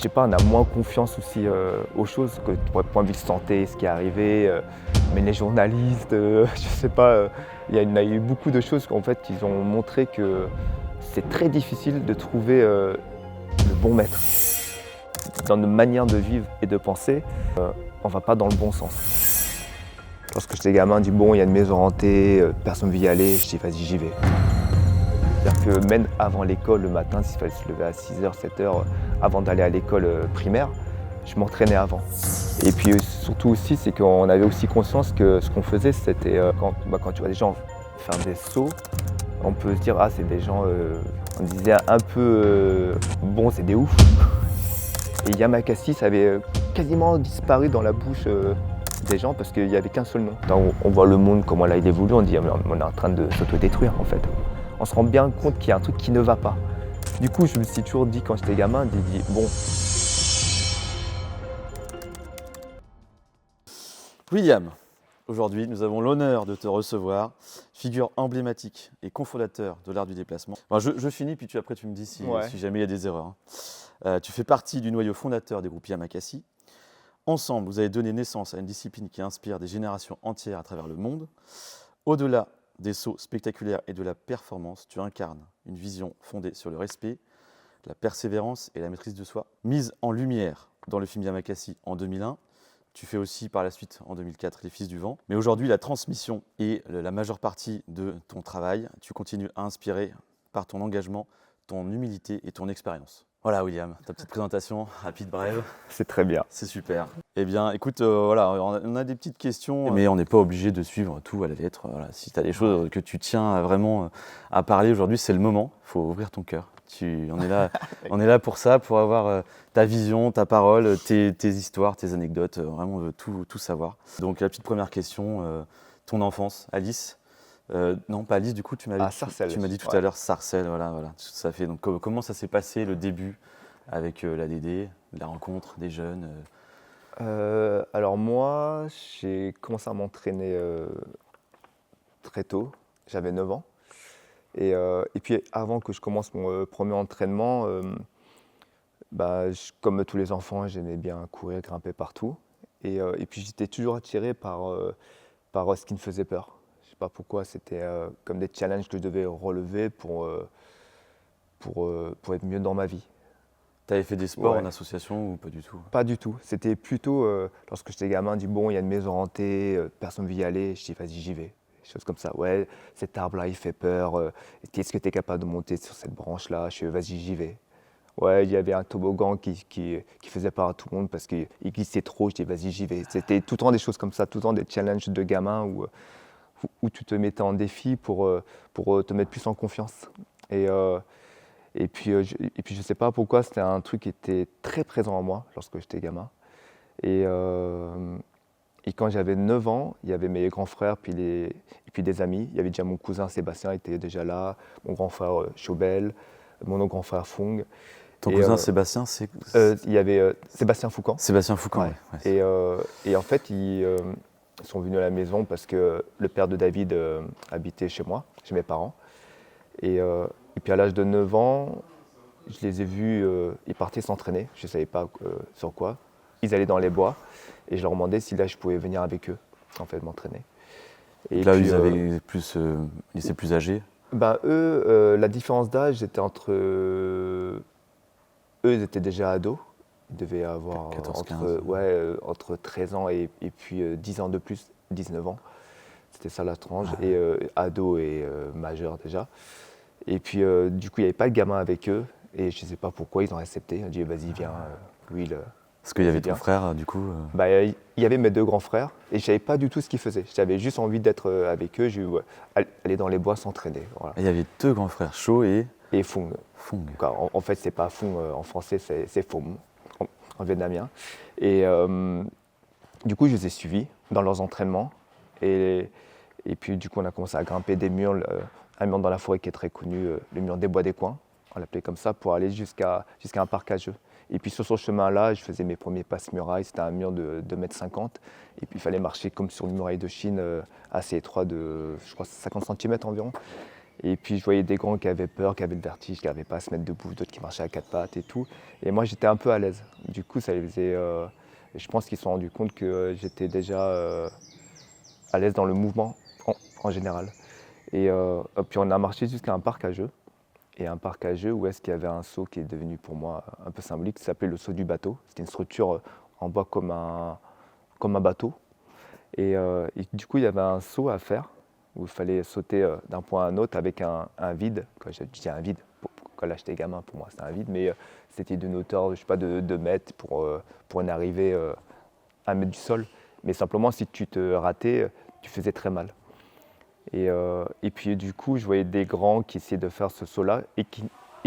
sais pas, on a moins confiance aussi aux choses que pour le point de vue de santé, ce qui est arrivé. Mais les journalistes, je sais pas, il y en a eu beaucoup de choses qu'en fait, ils ont montré que c'est très difficile de trouver le bon maître. Dans nos manières de vivre et de penser, on va pas dans le bon sens. Lorsque j'étais gamin, on dit bon, il y a une maison hantée, personne ne veut y aller, je dis vas-y, j'y vais. C'est-à-dire que même avant l'école, le matin, s'il fallait se lever à 6h, 7h, avant d'aller à l'école primaire, je m'entraînais avant. Et puis surtout aussi, c'est qu'on avait aussi conscience que ce qu'on faisait, c'était quand tu vois des gens faire des sauts, on peut se dire ah c'est des gens, on disait un peu bon c'est des oufs. Et Yamakasi, ça avait quasiment disparu dans la bouche des gens parce qu'il n'y avait qu'un seul nom. Quand on voit le monde comment là il évolue, on dit on est en train de s'autodétruire en fait. On se rend bien compte qu'il y a un truc qui ne va pas. Du coup, je me suis toujours dit quand j'étais gamin, bon. William, aujourd'hui nous avons l'honneur de te recevoir, figure emblématique et cofondateur de l'art du déplacement. Enfin, je finis puis après tu me dis si jamais il y a des erreurs. Tu fais partie du noyau fondateur des groupes Yamakasi. Ensemble, vous avez donné naissance à une discipline qui inspire des générations entières à travers le monde. Au-delà des sauts spectaculaires et de la performance, tu incarnes une vision fondée sur le respect, la persévérance et la maîtrise de soi. Mise en lumière dans le film Yamakasi en 2001, tu fais aussi par la suite en 2004 Les Fils du Vent. Mais aujourd'hui, la transmission est la majeure partie de ton travail. Tu continues à inspirer par ton engagement, ton humilité et ton expérience. Voilà William, ta petite présentation rapide, brève. C'est très bien. C'est super. Eh bien écoute, voilà, on a des petites questions, mais on n'est pas obligé de suivre tout à la lettre. Voilà. Si tu as des choses que tu tiens vraiment à parler aujourd'hui, c'est le moment. Il faut ouvrir ton cœur. On est là pour ça, pour avoir ta vision, ta parole, tes histoires, tes anecdotes, vraiment on veut tout savoir. Donc la petite première question, ton enfance, Alice. Non, pas Alice, du coup, tu m'as dit tout à l'heure Sarcelles, voilà, ça fait. Donc, comment ça s'est passé le début avec la DD, la rencontre des jeunes Alors moi, j'ai commencé à m'entraîner très tôt, j'avais 9 ans. Et puis avant que je commence mon premier entraînement, comme tous les enfants, j'aimais bien courir, grimper partout. Et puis j'étais toujours attiré par ce qui me faisait peur. Je ne sais pas pourquoi, c'était comme des challenges que je devais relever pour être mieux dans ma vie. Tu avais fait des sports en association ou pas du tout? Pas du tout. C'était plutôt, lorsque j'étais gamin, dit bon, il y a une maison hantée, personne ne veut y aller. Je dis vas-y, j'y vais. Des choses comme ça. Ouais, cet arbre-là, il fait peur. Est-ce que tu es capable de monter sur cette branche-là? Je dis vas-y, j'y vais. Ouais, il y avait un toboggan qui faisait peur à tout le monde parce qu'il glissait trop. Je dis vas-y, j'y vais. C'était tout le temps des choses comme ça, tout le temps des challenges de gamin où tu te mettais en défi pour te mettre plus en confiance. Et puis je ne sais pas pourquoi, c'était un truc qui était très présent en moi lorsque j'étais gamin. Et quand j'avais 9 ans, il y avait mes grands frères et puis des amis. Il y avait déjà mon cousin Sébastien était déjà là, mon grand frère Chaubel, mon autre grand frère Fong. Ton cousin Sébastien, c'est il y avait Sébastien Foucan. Sébastien Foucan, ouais. Et en fait, ils sont venus à la maison parce que le père de David habitait chez moi, chez mes parents. Et puis à l'âge de 9 ans, je les ai vus, ils partaient s'entraîner, je ne savais pas sur quoi. Ils allaient dans les bois et je leur demandais si là je pouvais venir avec eux, en fait, m'entraîner. Et là, puis, ils étaient plus âgés? Eux, la différence d'âge, c'était entre... eux, ils étaient déjà ados. Ils devaient avoir 14, entre 13 ans et puis 10 ans de plus, 19 ans. C'était ça la tranche, et ado et majeur déjà. Et puis du coup, il n'y avait pas le gamin avec eux, et je ne sais pas pourquoi ils ont accepté. Ils ont dit vas-y, viens, lui, Parce qu'il y avait ton frère, du coup il y avait mes 2 grands frères, et je ne savais pas du tout ce qu'ils faisaient. J'avais juste envie d'être avec eux, aller dans les bois s'entraîner. Voilà. Il y avait 2 grands frères, Cho et Fong. Fong. En fait, c'est pas Fong en français, c'est Fong en vietnamien. Et du coup, je les ai suivis dans leurs entraînements. Et puis, du coup, on a commencé à grimper des murs, un mur dans la forêt qui est très connu, le mur des Bois des Coins, on l'appelait comme ça, pour aller jusqu'à un parc à jeux. Et puis, sur ce chemin-là, je faisais mes premiers passe-murailles. C'était un mur de 2,50 m. Et puis, il fallait marcher comme sur une muraille de Chine assez étroit de, je crois, 50 cm environ. Et puis je voyais des grands qui avaient peur, qui avaient le vertige, qui n'arrivaient pas à se mettre debout, d'autres qui marchaient à quatre pattes et tout. Et moi j'étais un peu à l'aise. Du coup ça les faisait. Je pense qu'ils se sont rendus compte que j'étais déjà à l'aise dans le mouvement en général. Et puis on a marché jusqu'à un parc à jeux. Et un parc à jeux où est-ce qu'il y avait un saut qui est devenu pour moi un peu symbolique, qui s'appelait le saut du bateau. C'était une structure en bois comme un bateau. Et du coup il y avait un saut à faire où il fallait sauter d'un point à un autre avec un vide. Quand je dis un vide, quand là j'étais gamin, pour moi c'était un vide, mais c'était d'une hauteur, je sais pas, de 2 mètres pour en arriver à 1 mètre du sol. Mais simplement, si tu te ratais, tu faisais très mal. Et puis du coup, je voyais des grands qui essayaient de faire ce saut-là et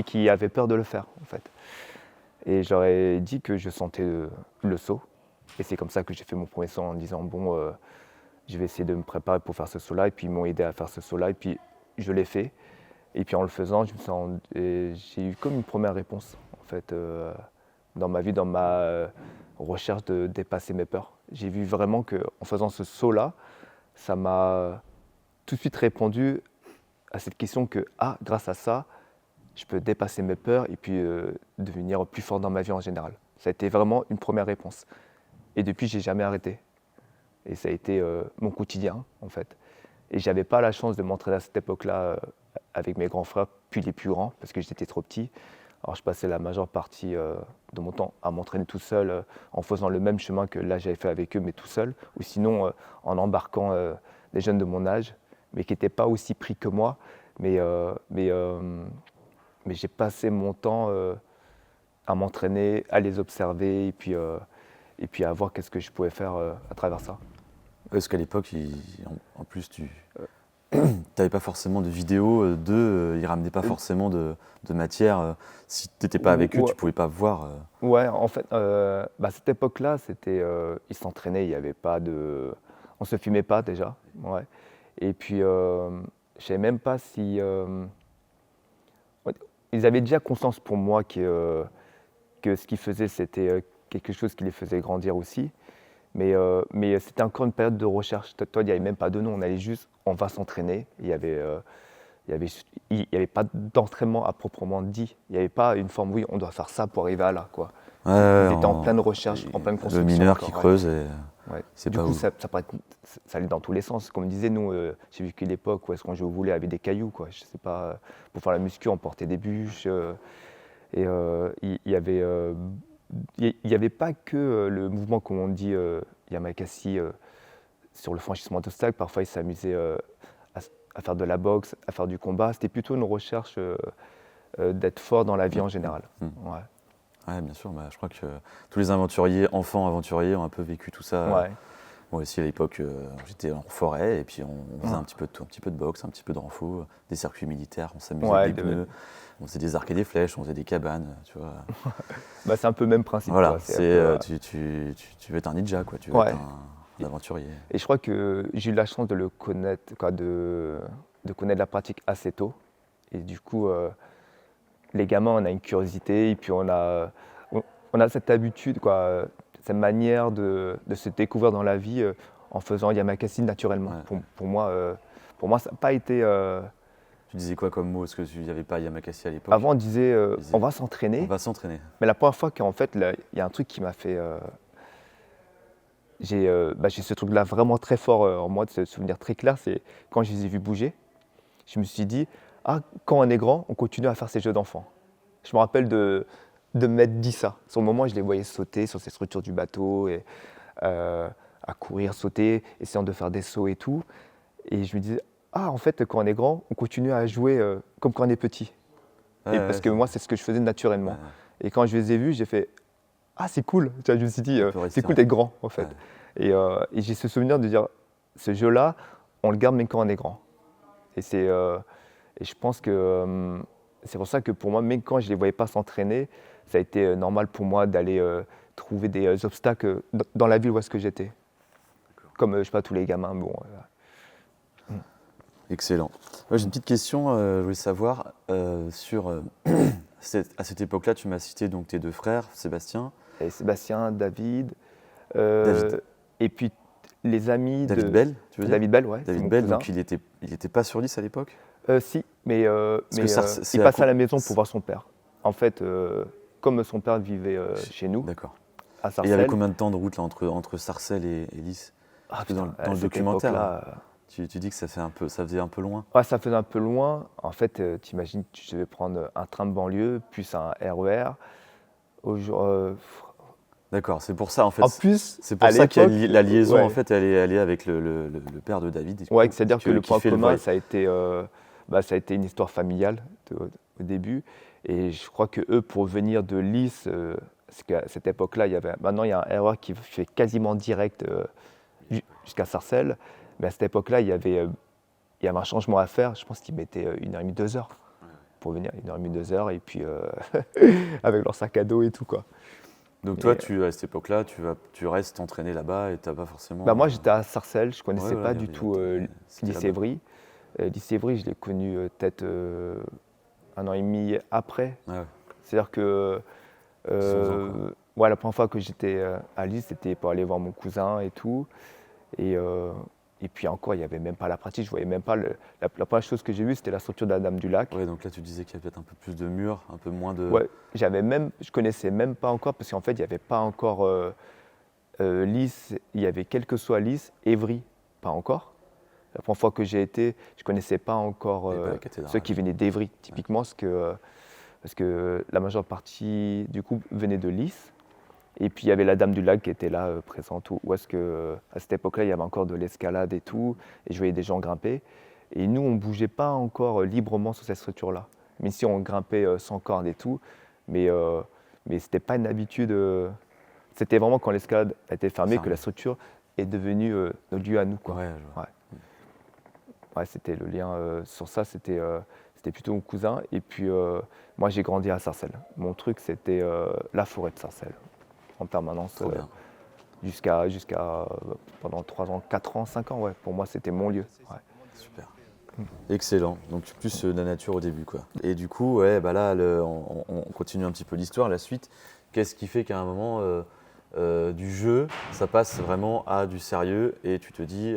qui avaient peur de le faire, en fait. Et je leur ai dit que je sentais le saut. Et c'est comme ça que j'ai fait mon premier saut en disant, bon, je vais essayer de me préparer pour faire ce saut-là. Et puis ils m'ont aidé à faire ce saut-là. Et puis je l'ai fait. Et puis en le faisant, j'ai eu comme une première réponse, en fait, dans ma vie, dans ma recherche de dépasser mes peurs. J'ai vu vraiment qu'en faisant ce saut-là, ça m'a tout de suite répondu à cette question que, grâce à ça, je peux dépasser mes peurs et puis devenir plus fort dans ma vie en général. Ça a été vraiment une première réponse. Et depuis, j'ai jamais arrêté. Et ça a été mon quotidien, en fait. Et j'avais pas la chance de m'entraîner à cette époque-là avec mes grands frères, puis les plus grands, parce que j'étais trop petit. Alors je passais la majeure partie de mon temps à m'entraîner tout seul, en faisant le même chemin que là j'avais fait avec eux, mais tout seul, ou sinon en embarquant des jeunes de mon âge, mais qui n'étaient pas aussi pris que moi. Mais j'ai passé mon temps à m'entraîner, à les observer, et puis à voir qu'est-ce que je pouvais faire à travers ça. Parce qu'à l'époque, en plus, tu n'avais pas forcément de vidéos ils ne ramenaient pas forcément de matière. Si tu n'étais pas avec eux, tu ne pouvais pas voir. Ouais, en fait, à cette époque-là, ils s'entraînaient, il n'y avait pas de... On ne se filmait pas déjà. Ouais. Et puis, je ne savais même pas si... Ils avaient déjà conscience pour moi que ce qu'ils faisaient, c'était quelque chose qui les faisait grandir aussi. Mais c'était encore une période de recherche. Toi, il n'y avait même pas de nom. On allait juste, on va s'entraîner. Il n'y avait pas d'entraînement à proprement dit. Il n'y avait pas une forme, oui, on doit faire ça pour arriver à là, quoi. Ils étaient en pleine recherche, en pleine construction. Le mineur qui creuse. Ouais. C'est du pas coup, où. ça allait dans tous les sens. Comme disait, nous, j'ai vécu l'époque où est-ce qu'on jouait au volley avec des cailloux, quoi. Je sais pas, pour faire la muscu, on portait des bûches. Et il y avait pas que le mouvement, comme on dit, Yamakasi, sur le franchissement d'obstacles. Parfois, ils s'amusaient à faire de la boxe, à faire du combat. C'était plutôt une recherche d'être fort dans la vie en général. Ouais. Ouais, bien sûr. Je crois que tous les enfants aventuriers ont un peu vécu tout ça. Ouais. Moi aussi, à l'époque, j'étais en forêt et puis on faisait un petit peu de tout, un petit peu de boxe, un petit peu de renfo, des circuits militaires, on s'amusait avec des pneus, on faisait des arcs et des flèches, on faisait des cabanes, tu vois. C'est un peu le même principe. Voilà, quoi. Tu veux être un ninja, quoi. Tu veux être un aventurier. Et je crois que j'ai eu la chance de le connaître, de connaître la pratique assez tôt. Et du coup, les gamins, on a une curiosité et puis on a cette habitude, quoi, cette manière de se découvrir dans la vie en faisant Yamakasi naturellement. Ouais. Pour moi, ça n'a pas été... Tu disais quoi comme mot? Est-ce qu'il n'y avait pas Yamakasi à l'époque? Avant, on disait on va s'entraîner. On va s'entraîner. Mais la première fois qu'en fait, il y a un truc qui m'a fait... J'ai ce truc-là vraiment très fort en moi, de ce souvenir très clair, c'est quand je les ai vus bouger, je me suis dit, quand on est grand, on continue à faire ces jeux d'enfants. Je me rappelle de m'être dit ça. Sur le moment, je les voyais sauter sur ces structures du bateau, et, à courir, sauter, essayant de faire des sauts et tout. Et je me disais, en fait, quand on est grand, on continue à jouer comme quand on est petit. Parce que moi, c'est ce que je faisais naturellement. Ouais. Et quand je les ai vus, j'ai fait, c'est cool. Je me suis dit, c'est cool d'être grand, en fait. Ouais. Et j'ai ce souvenir de dire, ce jeu-là, on le garde même quand on est grand. Et je pense que c'est pour ça que pour moi, même quand je ne les voyais pas s'entraîner, ça a été normal pour moi d'aller trouver des obstacles dans la ville où est-ce que j'étais. Comme, je sais pas, tous les gamins. Bon, Excellent. Moi, j'ai une petite question, je voulais savoir, sur... à cette époque-là, tu m'as cité donc, tes deux frères, Sébastien. Et Sébastien, David. Et puis les amis David Bell, tu veux dire? David Bell, ouais. David Bell, donc il était pas sur 10 à l'époque? Si, il passe à la maison pour voir son père. En fait, comme son père vivait chez nous, à Sarcelles. Et il y avait combien de temps de route là, entre Sarcelles et Lys? Parce que dans le documentaire, tu dis que ça faisait un peu loin. Ouais, ça faisait un peu loin. En fait, t'imagines, tu devais prendre un train de banlieue, plus un RER. D'accord, c'est pour ça en fait. En plus, c'est pour ça que la liaison en fait, elle est avec le père de David. Ouais, c'est-à-dire que le point commun, ça a été une histoire familiale au début. Et je crois que eux, pour venir de Lys, parce qu'à cette époque-là, maintenant il y a un RER qui fait quasiment direct jusqu'à Sarcelles. Mais à cette époque-là, il y avait un changement à faire. Je pense qu'ils mettaient 1h30, 2h pour venir, 1h30, 2h, et puis avec leur sac à dos et tout, quoi. Donc toi, à cette époque-là, tu restes entraîné là-bas et tu n'as pas forcément… Moi, j'étais à Sarcelles, je ne connaissais pas du tout Lys-Évry. Lys-Évry, je l'ai connu peut-être 1 an et demi après. Ouais. C'est-à-dire que la première fois que j'étais à Lys, c'était pour aller voir mon cousin et tout. Et puis encore, il n'y avait même pas la pratique, je voyais même pas la première chose que j'ai vue, c'était la structure de la Dame du Lac. Ouais, donc là tu disais qu'il y avait peut-être un peu plus de murs, un peu moins de… Ouais, je connaissais même pas encore, parce qu'en fait, il n'y avait pas encore Lys, il y avait quel que soit Lys, Évry, pas encore. La première fois que j'ai été, je ne connaissais pas encore ceux qui venaient d'Évry, typiquement, parce que la majeure partie du coup venait de Lys. Et puis il y avait la Dame du Lac qui était là, présente, où est-ce que, à cette époque-là, il y avait encore de l'escalade et tout, et je voyais des gens grimper. Et nous, on ne bougeait pas encore librement sur cette structure-là. Mais si on grimpait sans corde et tout, mais ce n'était pas une habitude. C'était vraiment quand l'escalade était fermée que la structure est devenue notre lieu à nous, quoi. Ouais, c'était le lien sur ça, c'était plutôt mon cousin. Et puis moi, j'ai grandi à Sarcelles. Mon truc, c'était la forêt de Sarcelles, en permanence, jusqu'à pendant 3 ans, 4 ans, 5 ans. Ouais. Pour moi, c'était mon lieu. Ouais. Super. Excellent. Donc plus la nature au début, quoi. Et du coup, là, on continue un petit peu l'histoire, la suite. Qu'est-ce qui fait qu'à un moment du jeu, ça passe vraiment à du sérieux et tu te dis,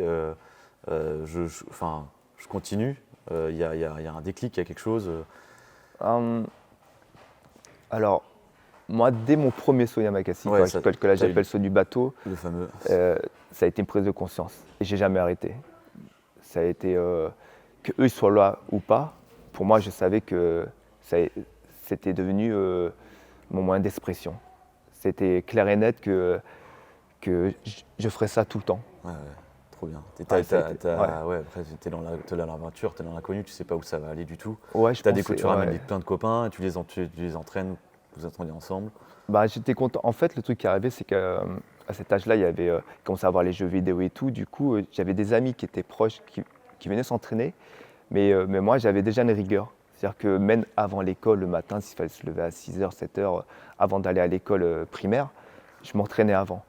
je continue. Il y a un déclic, il y a quelque chose. Alors, moi, dès mon premier saut Yamakasi, que là j'appelle saut du bateau, le fameux. Ça a été une prise de conscience. Et j'ai jamais arrêté. Ça a été que eux soient là ou pas. Pour moi, je savais que c'était devenu mon moyen d'expression. C'était clair et net que je ferais ça tout le temps. Ouais, trop bien. Après, tu es dans l'aventure, tu es dans l'inconnu, tu sais pas où ça va aller du tout. Ouais, tu ramènes plein de copains, tu les entraînes, vous entraînez ensemble. J'étais content. En fait, le truc qui est arrivé, c'est qu'à cet âge-là, il y avait commencé à avoir les jeux vidéo et tout. Du coup, j'avais des amis qui étaient proches, qui venaient s'entraîner. Mais moi, j'avais déjà une rigueur. C'est-à-dire que même avant l'école, le matin, s'il fallait se lever à 6h, 7h, avant d'aller à l'école primaire, je m'entraînais avant.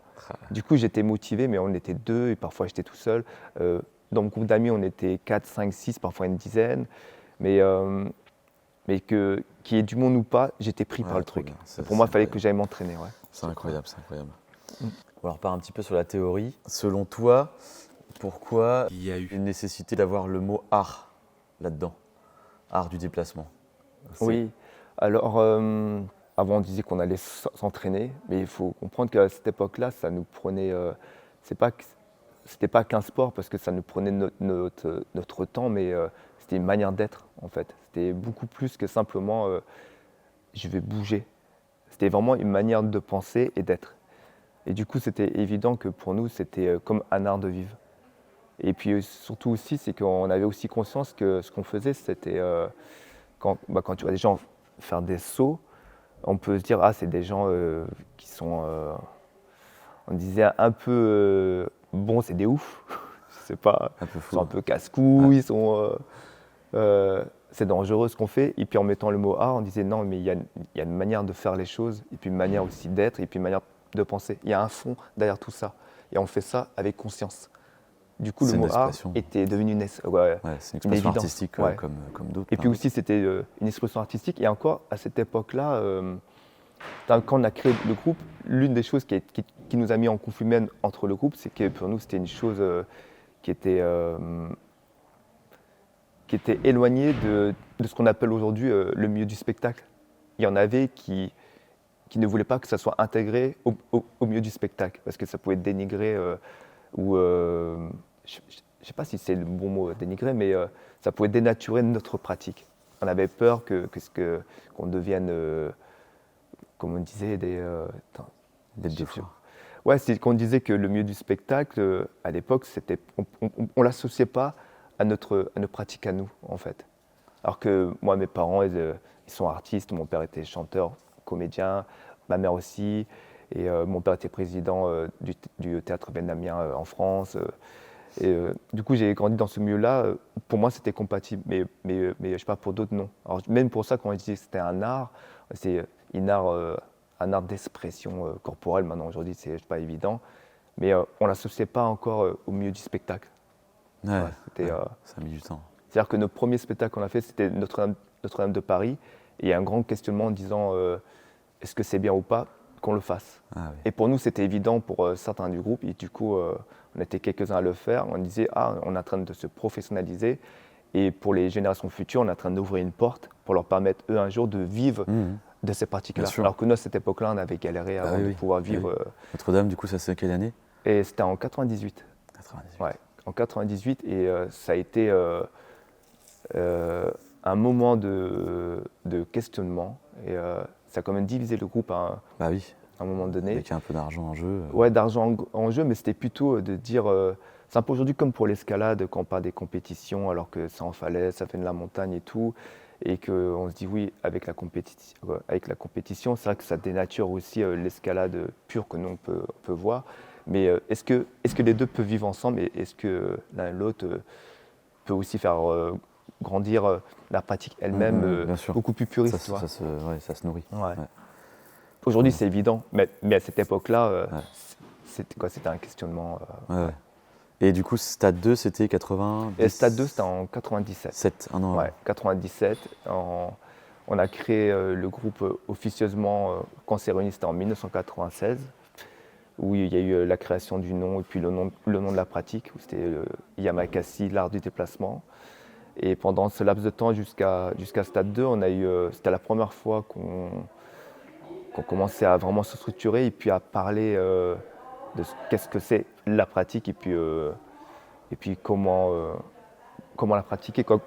Du coup, j'étais motivé, mais on était 2 et parfois j'étais tout seul. Dans mon groupe d'amis, on était 4, 5, 6, parfois une dizaine. Mais qu'il y ait du monde ou pas, j'étais pris par le truc. Pour moi, il fallait que j'aille m'entraîner. Ouais. C'est incroyable, c'est incroyable. On va repartir un petit peu sur la théorie. Selon toi, pourquoi il y a eu une nécessité d'avoir le mot art là-dedans? Art du déplacement. Oui, alors avant on disait qu'on allait s'entraîner, mais il faut comprendre qu'à cette époque-là, ça nous prenait, c'était pas qu'un sport parce que ça nous prenait notre temps, mais c'était une manière d'être en fait. C'était beaucoup plus que simplement je vais bouger. C'était vraiment une manière de penser et d'être. Et du coup, c'était évident que pour nous, c'était comme un art de vivre. Et puis surtout aussi, c'est qu'on avait aussi conscience que ce qu'on faisait, c'était quand tu vois des gens faire des sauts, on peut se dire c'est des gens qui sont, on disait un peu bon, c'est des oufs, je sais pas, ils sont un peu casse-couilles, ils sont, c'est dangereux ce qu'on fait. Et puis en mettant le mot art, on disait non, mais il y a une manière de faire les choses, et puis une manière aussi d'être, et puis une manière de penser. Il y a un fond derrière tout ça, et on fait ça avec conscience. Du coup, le mot art était devenu une expression artistique comme d'autres. Et puis aussi, c'était une expression artistique. Et encore, à cette époque-là, quand on a créé le groupe, l'une des choses qui nous a mis en conflit même entre le groupe, c'est que pour nous, c'était une chose qui était qui étaient éloignés de ce qu'on appelle aujourd'hui le milieu du spectacle. Il y en avait qui ne voulaient pas que ça soit intégré au milieu du spectacle, parce que ça pouvait dénigrer, ou je ne sais pas si c'est le bon mot, dénigrer, mais ça pouvait dénaturer notre pratique. On avait peur qu'on devienne, comme on disait, des ouais, c'est qu'on disait que le milieu du spectacle, à l'époque, on l'associait pas à notre pratique à nous, en fait. Alors que moi, mes parents, ils sont artistes. Mon père était chanteur, comédien, ma mère aussi. Et mon père était président du théâtre vietnamien en France. Du coup, j'ai grandi dans ce milieu-là. Pour moi, c'était compatible, mais je sais pas, pour d'autres, non. Alors, même pour ça, quand on disait que c'était un art, c'est un art d'expression corporelle. Maintenant, aujourd'hui, c'est pas évident. Mais on ne l'associait pas encore au milieu du spectacle. Ouais, ça a mis du temps. C'est-à-dire que notre premier spectacle qu'on a fait, c'était Notre-Dame de Paris. Et il y a un grand questionnement en disant est-ce que c'est bien ou pas qu'on le fasse. Et pour nous, c'était évident pour certains du groupe. Et du coup, on était quelques-uns à le faire. On disait on est en train de se professionnaliser. Et pour les générations futures, on est en train d'ouvrir une porte pour leur permettre, eux, un jour, de vivre de ces pratiques-là. Alors que nous, à cette époque-là, on avait galéré avant de pouvoir vivre. Notre-Dame, du coup, ça c'est quelle année? Et c'était en 98. 98. Ouais, en 98. Et ça a été un moment de questionnement. Et ça a quand même divisé le groupe à un moment donné. Avec un peu d'argent en jeu. Ouais, d'argent en jeu, mais c'était plutôt de dire... c'est un peu aujourd'hui comme pour l'escalade, quand on parle des compétitions, alors que ça en fallait, ça fait de la montagne et tout, et qu'on se dit oui, avec la compétition, c'est vrai que ça dénature aussi l'escalade pure que nous on peut voir. Mais est-ce que les deux peuvent vivre ensemble, et est-ce que l'un et l'autre peut aussi faire grandir la pratique elle-même beaucoup plus puriste, tu vois. Ça se nourrit. Ouais. Aujourd'hui, c'est évident, mais à cette époque-là, c'était un questionnement. Et du coup, Stade 2, c'était 80 Et Stade 2, c'était en 97. Un an. Ouais, 97. On a créé le groupe officieusement, quand on s'est réunis, c'était en 1996, où il y a eu la création du nom et puis le nom de la pratique, où c'était Yamakasi, l'art du déplacement. Et pendant ce laps de temps jusqu'à Stade 2, c'était la première fois qu'on commençait à vraiment se structurer et puis à parler de qu'est-ce que c'est la pratique et puis comment la pratiquer. Quand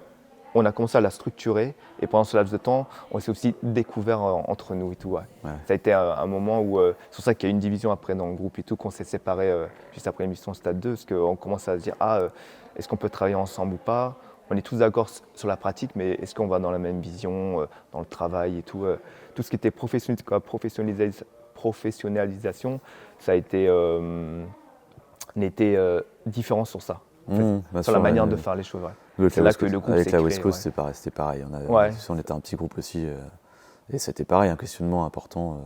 on a commencé à la structurer et pendant ce laps de temps, on s'est aussi découvert entre nous et tout. Ça a été un moment où, c'est pour ça qu'il y a eu une division après dans le groupe et tout, qu'on s'est séparés juste après l'émission Stade 2, parce qu'on commence à se dire est-ce qu'on peut travailler ensemble ou pas? On est tous d'accord sur la pratique, mais est-ce qu'on va dans la même vision, dans le travail et tout? Tout ce qui était professionnalisation, ça a été différent sur ça, en fait, sur la manière de faire les choses. C'est là que le groupe avec la West Coast, c'était pareil. On était un petit groupe aussi, et c'était pareil, un questionnement important.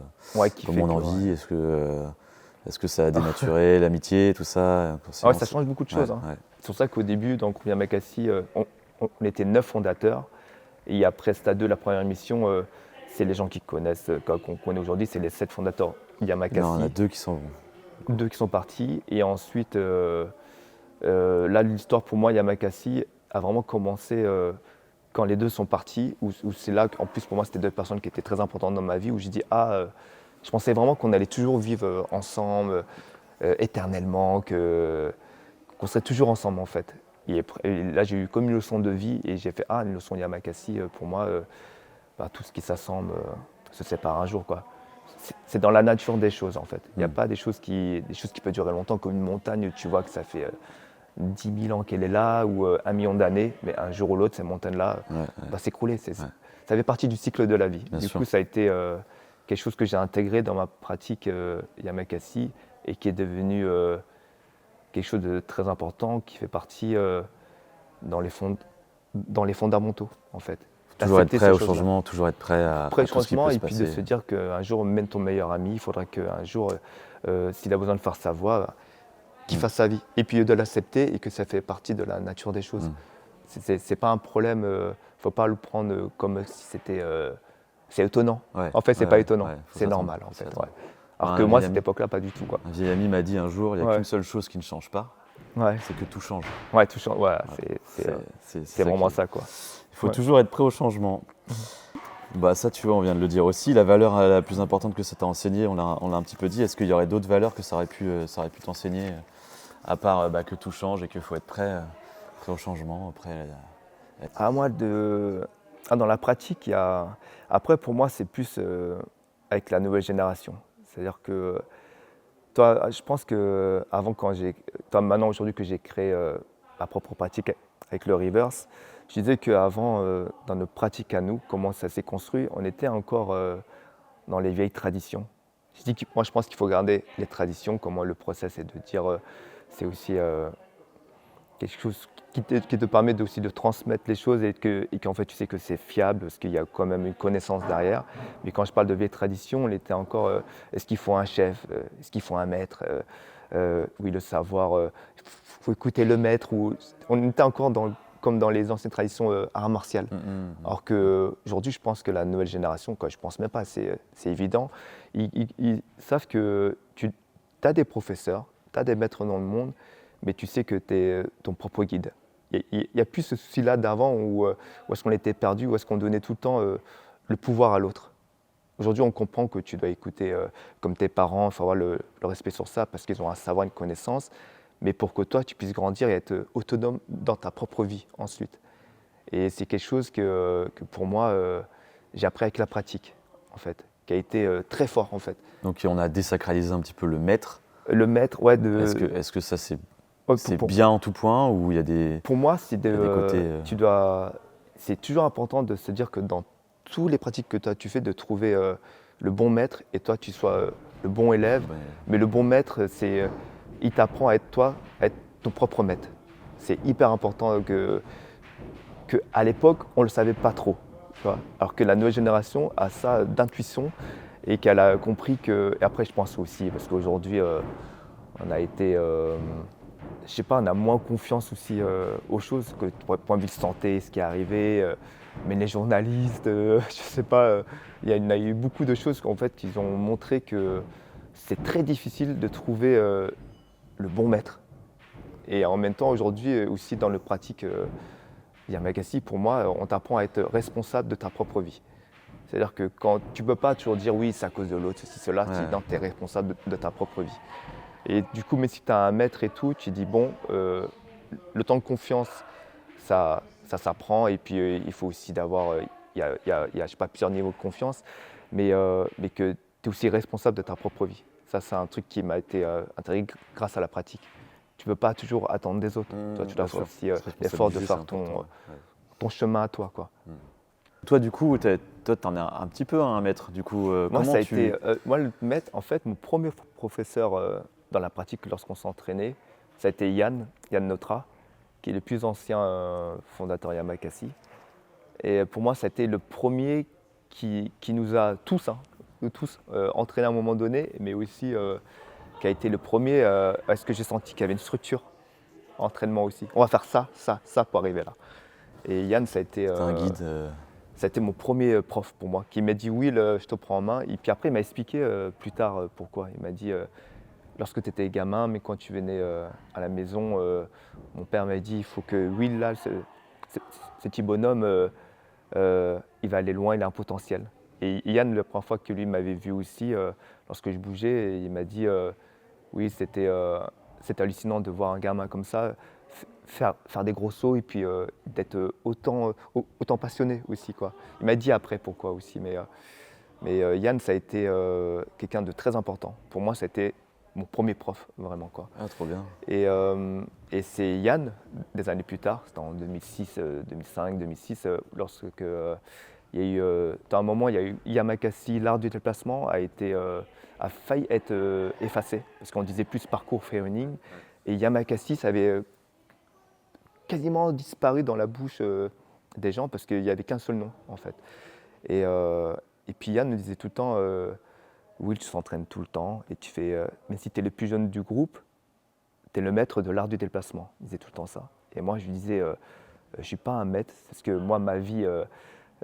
Comment on en vit? Est-ce que ça a dénaturé l'amitié, tout ça? Ça change beaucoup de choses. C'est pour ça qu'au début, dans le groupe Yamakasi, on était 9 fondateurs. Et après Stade 2, la première émission, c'est les gens qui connaissent, qu'on connaît aujourd'hui, c'est les 7 fondateurs Yamakasi. Non, il y en a 2 qui sont 2 qui sont partis. Et ensuite, là, l'histoire pour moi, Yamakasi a vraiment commencé quand les 2 sont partis. Où c'est là, en plus pour moi, c'était 2 personnes qui étaient très importantes dans ma vie, où j'ai dit je pensais vraiment qu'on allait toujours vivre ensemble, éternellement, qu'on serait toujours ensemble en fait. Et là, j'ai eu comme une leçon de vie et j'ai fait une leçon Yamakasi, pour moi, tout ce qui s'assemble se sépare un jour, quoi. C'est dans la nature des choses en fait. Il n'y a pas des choses qui peuvent durer longtemps, comme une montagne, tu vois que ça fait 10 000 ans qu'elle est là, ou 1 million d'années, mais un jour ou l'autre, cette montagne-là va s'écrouler. Ça fait partie du cycle de la vie. Du coup, ça a été quelque chose que j'ai intégré dans ma pratique Yamakasi et qui est devenu quelque chose de très important, qui fait partie dans les fondamentaux en fait. Toujours être prêt au changement, toujours être prêt à tout ce qui peut et se puis passer. de se dire qu'un jour, même ton meilleur ami, il faudra qu'un jour, s'il a besoin de faire sa voix, qu'il fasse sa vie. Et puis de l'accepter et que ça fait partie de la nature des choses. C'est pas un problème, il ne faut pas le prendre comme si c'était... c'est étonnant. En fait, c'est pas étonnant, c'est normal en fait. Alors que moi, à cette époque-là, pas du tout. Un vieil ami m'a dit un jour, il n'y a qu'une seule chose qui ne change pas, Ouais. c'est que tout change. Ouais, tout change. Voilà, c'est vraiment ça, quoi. Il faut toujours être prêt au changement. Bah ça, tu vois, on vient de le dire aussi. La valeur la plus importante que ça t'a enseigné, on l'a un petit peu dit. Est-ce qu'il y aurait d'autres valeurs que ça aurait pu t'enseigner, à part que tout change et qu'il faut être prêt au changement, Moi, dans la pratique, après, pour moi, c'est plus avec la nouvelle génération. C'est-à-dire que toi, je pense que maintenant, aujourd'hui, que j'ai créé ma propre pratique avec le reverse, je disais qu'avant, dans nos pratiques à nous, comment ça s'est construit, on était encore dans les vieilles traditions. Moi, je pense qu'il faut garder les traditions, comment le process est de dire, c'est aussi quelque chose qui te permet aussi de transmettre les choses et qu'en fait tu sais que c'est fiable parce qu'il y a quand même une connaissance derrière. Mais quand je parle de vieille tradition, on était encore est-ce qu'il faut un chef, est-ce qu'il faut un maître, oui le savoir, il faut écouter le maître. On était encore comme dans les anciennes traditions art martial. Alors qu'aujourd'hui je pense que la nouvelle génération, quoi, je pense même pas, c'est évident, ils savent que tu as des professeurs, tu as des maîtres dans le monde, mais tu sais que tu es ton propre guide. Il n'y a plus ce souci-là d'avant où est-ce qu'on était perdu, où est-ce qu'on donnait tout le temps le pouvoir à l'autre. Aujourd'hui, on comprend que tu dois écouter comme tes parents, il faut avoir le respect sur ça parce qu'ils ont un savoir, une connaissance, mais pour que toi, tu puisses grandir et être autonome dans ta propre vie ensuite. Et c'est quelque chose que pour moi, j'ai appris avec la pratique, en fait, qui a été très fort, en fait. Donc on a désacralisé un petit peu le maître. Le maître, ouais. Est-ce que ça, c'est bien en tout point ou il y a des... Pour moi, c'est des côtés, c'est toujours important de se dire que dans toutes les pratiques que toi, tu fais, de trouver le bon maître et toi, tu sois le bon élève. Ouais. Mais le bon maître, il t'apprend à être ton propre maître. C'est hyper important qu'à l'époque, on ne le savait pas trop. Tu vois, alors que la nouvelle génération a ça d'intuition et qu'elle a compris que... Et après, je pense aussi, parce qu'aujourd'hui, on a été... je sais pas, on a moins confiance aussi aux choses que point de vue de santé, ce qui est arrivé. Mais les journalistes, je sais pas, il y a eu beaucoup de choses en fait qui ont montré que c'est très difficile de trouver le bon maître. Et en même temps, aujourd'hui aussi dans le pratique Yamakasi, pour moi, on t'apprend à être responsable de ta propre vie. C'est-à-dire que quand tu peux pas toujours dire oui, c'est à cause de l'autre, ceci, cela, tu es responsable de ta propre vie. Et du coup, mais si tu as un maître et tout, tu dis bon, le temps de confiance, ça s'apprend. Et puis il faut aussi d'avoir, il y a je sais pas, plusieurs niveaux de confiance, mais que tu es aussi responsable de ta propre vie. Ça, c'est un truc qui m'a été intégré grâce à la pratique. Tu ne peux pas toujours attendre des autres. Toi, tu dois faire aussi l'effort de faire ton chemin à toi, quoi. Toi, du coup, tu en es un petit peu un maître. Du coup, moi, moi, le maître, en fait, mon premier professeur dans la pratique lorsqu'on s'entraînait, ça a été Yann Notra, qui est le plus ancien fondateur Yamakasi. Et pour moi, ça a été le premier qui nous a tous, entraînés à un moment donné, mais aussi qui a été le premier à ce que j'ai senti qu'il y avait une structure, entraînement aussi. On va faire ça pour arriver là. Et Yann, ça a été un guide. Ça a été mon premier prof pour moi, qui m'a dit oui, je te prends en main. Et puis après, il m'a expliqué plus tard pourquoi. Il m'a dit lorsque tu étais gamin, mais quand tu venais à la maison, mon père m'a dit il faut que Will, là, ce petit bonhomme, il va aller loin, il a un potentiel. Et Yann, la première fois que lui m'avait vu aussi, lorsque je bougeais, il m'a dit oui, c'était hallucinant de voir un gamin comme ça faire des gros sauts et puis d'être autant passionné aussi, quoi. Il m'a dit après pourquoi aussi, mais Yann, ça a été quelqu'un de très important. Pour moi, ça a été mon premier prof, vraiment, quoi. Ah, trop bien. Et c'est Yann, des années plus tard, c'était en 2006, 2005, 2006, lorsque il y a eu, dans un moment, il y a eu Yamakasi, l'art du déplacement, a failli être effacé, parce qu'on disait plus parcours free running, et Yamakasi, ça avait quasiment disparu dans la bouche des gens, parce qu'il n'y avait qu'un seul nom, en fait. Et puis Yann me disait tout le temps, Will, tu s'entraînes tout le temps, et tu fais, mais si tu es le plus jeune du groupe, tu es le maître de l'art du déplacement. Il disait tout le temps ça. Et moi, je lui disais, je ne suis pas un maître, parce que moi, ma vie,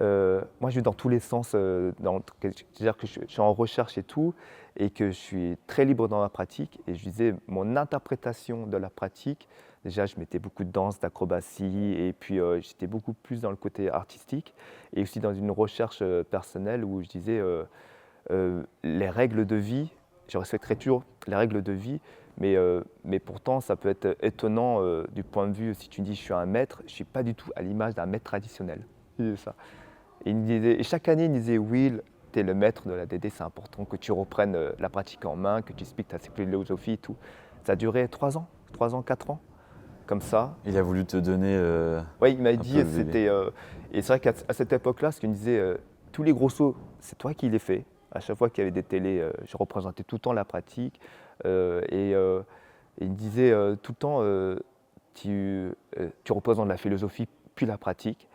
moi je vais dans tous les sens, c'est-à-dire que je suis en recherche et tout, et que je suis très libre dans la pratique. Et je disais, mon interprétation de la pratique, déjà je mettais beaucoup de danse, d'acrobatie, et puis j'étais beaucoup plus dans le côté artistique, et aussi dans une recherche personnelle où je disais les règles de vie, je respecterai toujours les règles de vie, mais pourtant ça peut être étonnant du point de vue, si tu me dis je suis un maître, je ne suis pas du tout à l'image d'un maître traditionnel. C'est ça. Et chaque année, il me disait, Will, tu es le maître de la DD, c'est important que tu reprennes la pratique en main, que tu expliques ta philosophie et tout. Ça a duré 3 ans, 4 ans, comme ça. Il a voulu te donner. Oui, il m'a dit, c'était. Et c'est vrai qu'à cette époque-là, ce qu'il me disait, tous les gros sauts, c'est toi qui les fais. À chaque fois qu'il y avait des télés, je représentais tout le temps la pratique. Et il me disait tout le temps, tu représentes la philosophie puis la pratique.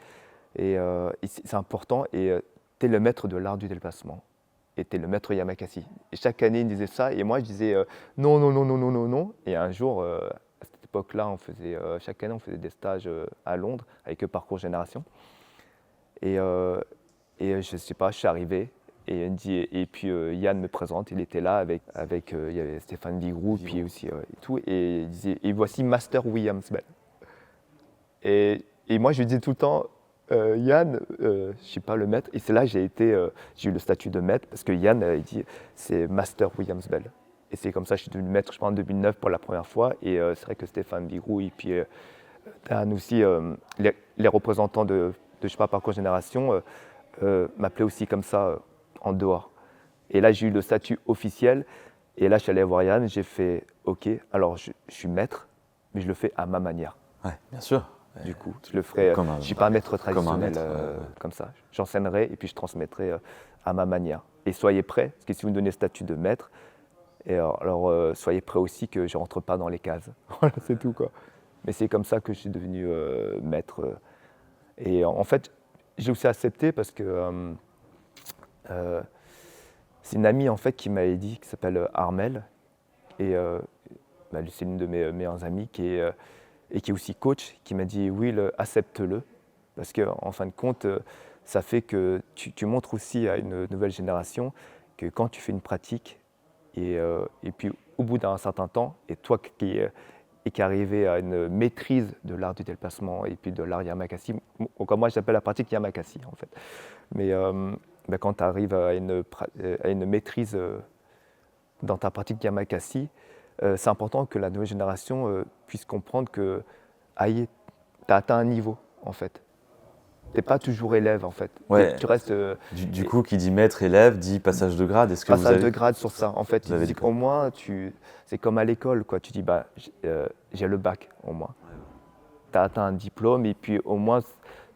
Et c'est important, et tu es le maître de l'art du déplacement, et tu es le maître Yamakasi. Et chaque année, il me disait ça, et moi je disais non, non, non, non, non, non, non. Et un jour, à cette époque-là, chaque année, on faisait des stages à Londres avec Parcours Génération. Et je ne sais pas, je suis arrivé, et puis Yann me présente, il était là avec il y avait Stéphane Vigroux, puis aussi et tout, et il disait, et voici Master Williams Bell. Et moi, je lui disais tout le temps, Yann, je ne suis pas le maître. Et c'est là que j'ai eu le statut de maître, parce que Yann, il dit, c'est Master Williams Bell. Et c'est comme ça que je suis devenu maître, je pense, en 2009 pour la première fois. Et c'est vrai que Stéphane Vigroux et puis Dan aussi, les représentants de je sais pas, Parcours Génération, m'appelaient aussi comme ça en dehors. Et là, j'ai eu le statut officiel. Et là, je suis allé voir Yann, j'ai fait, OK, alors je suis maître, mais je le fais à ma manière. Ouais, bien sûr. Du coup, je le ferai. Je ne suis pas un maître traditionnel comme ça. J'enseignerai et puis je transmettrai à ma manière. Et soyez prêts, parce que si vous me donnez le statut de maître, alors soyez prêts aussi que je ne rentre pas dans les cases. Voilà, c'est tout, quoi. Mais c'est comme ça que je suis devenu maître. Et en fait, j'ai aussi accepté parce que c'est une amie en fait, qui m'avait dit, qui s'appelle Armelle, et c'est l'une de mes meilleures amies et qui est aussi coach, qui m'a dit Will, accepte-le, parce qu'en fin de compte, ça fait que tu montres aussi à une nouvelle génération que quand tu fais une pratique, et puis au bout d'un certain temps, et toi qui est arrivé à une maîtrise de l'art du déplacement et puis de l'art Yamakasi, comme moi j'appelle la pratique Yamakasi en fait, mais quand tu arrives à une maîtrise dans ta pratique Yamakasi, c'est important que la nouvelle génération puisse comprendre que tu as atteint un niveau, en fait. Tu n'es pas toujours élève, en fait. Ouais. Tu restes, du coup, qui dit maître, élève, dit passage de grade. Est-ce que passage de grade sur ça. En fait, au moins, c'est comme à l'école, quoi. Tu dis, j'ai le bac, au moins. Tu as atteint un diplôme, et puis au moins,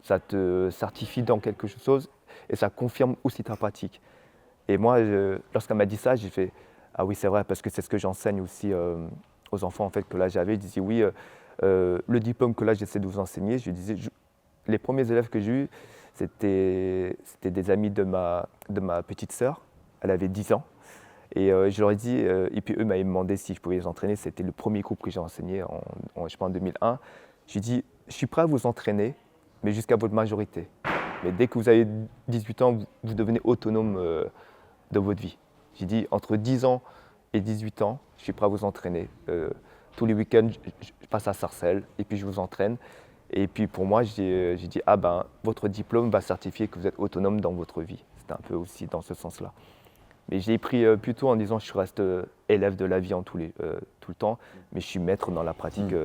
ça te certifie dans quelque chose, et ça confirme aussi ta pratique. Et moi, lorsqu'elle m'a dit ça, j'ai fait, ah oui, c'est vrai, parce que c'est ce que j'enseigne aussi aux enfants en fait, que là j'avais. Ils disaient oui, le diplôme que là j'essaie de vous enseigner, je disais, les premiers élèves que j'ai eus, c'était des amis de ma petite sœur. Elle avait 10 ans. Et je leur ai dit, et puis eux m'avaient demandé si je pouvais les entraîner. C'était le premier groupe que j'ai enseigné je pense en 2001. J'ai dit, je suis prêt à vous entraîner, mais jusqu'à votre majorité. Mais dès que vous avez 18 ans, vous devenez autonome de votre vie. J'ai dit, entre 10 ans et 18 ans, je suis prêt à vous entraîner. Tous les week-ends, je passe à Sarcelles et puis je vous entraîne. Et puis pour moi, j'ai dit, votre diplôme va certifier que vous êtes autonome dans votre vie. C'était un peu aussi dans ce sens-là. Mais j'ai pris plutôt en disant, je reste élève de la vie tout le temps, mais je suis maître dans la pratique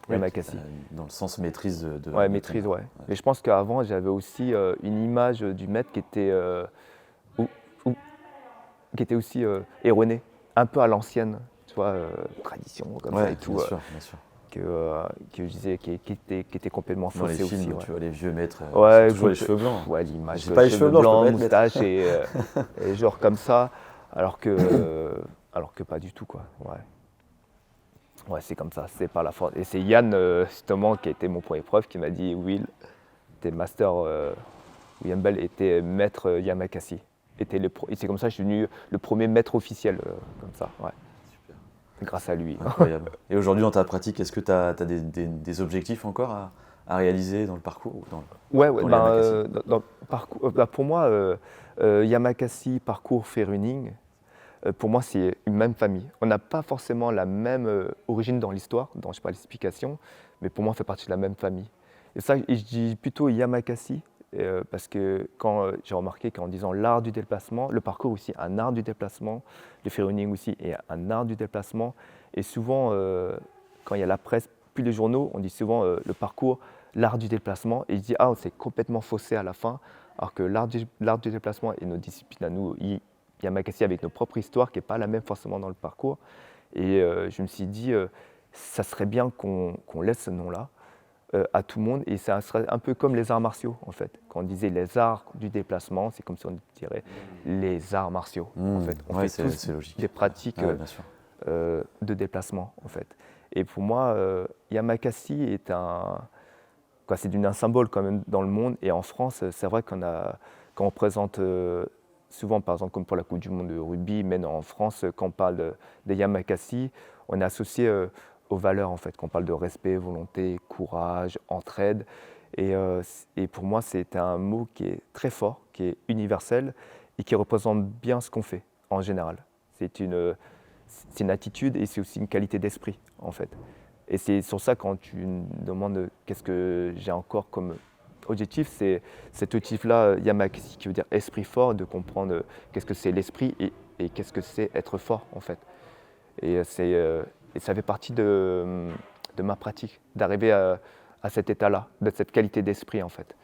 Yamakasi. Dans le sens maîtrise de ouais, maîtrise, ouais. Mais je pense qu'avant, j'avais aussi une image du maître qui était aussi erronée, un peu à l'ancienne, tu vois, tradition comme ça et tout. Bien sûr. Que je disais qui était complètement faussée aussi. Dans les films, aussi, tu vois les vieux maîtres, toujours les cheveux blancs. Ouais, l'image j'ai pas les cheveux blancs, moustache et genre comme ça, alors que pas du tout, quoi. Ouais, c'est comme ça, c'est par la force. Et c'est Yann, justement, qui a été mon premier prof, qui m'a dit, Will, t'es master, William Bell était maître Yamakasi. Et c'est comme ça que je suis devenu le premier maître officiel, comme ça, ouais. Super. Grâce à lui. Incroyable. Et aujourd'hui, dans ta pratique, est-ce que tu as des objectifs encore à à réaliser dans le parcours ou dans Ouais, dans les Yamakasi? dans le parcours, pour moi, Yamakasi, parcours, fait running, pour moi, c'est une même famille. On n'a pas forcément la même origine dans l'histoire, dans je sais pas, l'explication, mais pour moi, on fait partie de la même famille. Et je dis plutôt Yamakasi, parce que quand j'ai remarqué qu'en disant l'art du déplacement, le parcours aussi, un art du déplacement, le free running aussi est un art du déplacement. Et souvent, quand il y a la presse, puis les journaux, on dit souvent le parcours, l'art du déplacement, et je dis ah, c'est complètement faussé à la fin, alors que l'art du déplacement et nos disciplines à nous, Yamakasi avec nos propres histoires, qui n'est pas la même forcément dans le parcours. Et je me suis dit, ça serait bien qu'on laisse ce nom-là à tout le monde. Et ça serait un peu comme les arts martiaux, en fait. Quand on disait les arts du déplacement, c'est comme si on dirait les arts martiaux, en fait. On fait tous des pratiques de déplacement, en fait. Et pour moi, Yamakasi est c'est un symbole quand même dans le monde. Et en France, c'est vrai quand on présente souvent, par exemple, comme pour la Coupe du Monde de rugby, mais en France, quand on parle des Yamakasi, on est associé aux valeurs, en fait, qu'on parle de respect, volonté, courage, entraide. Et pour moi, c'est un mot qui est très fort, qui est universel et qui représente bien ce qu'on fait, en général. C'est une attitude et c'est aussi une qualité d'esprit, en fait. Et c'est sur ça, quand tu me demandes qu'est-ce que j'ai encore comme objectif, c'est cet objectif-là, Yamakasi, qui veut dire esprit fort, de comprendre qu'est-ce que c'est l'esprit et qu'est-ce que c'est être fort, en fait. Et ça fait partie de ma pratique, d'arriver à cet état-là, de cette qualité d'esprit, en fait.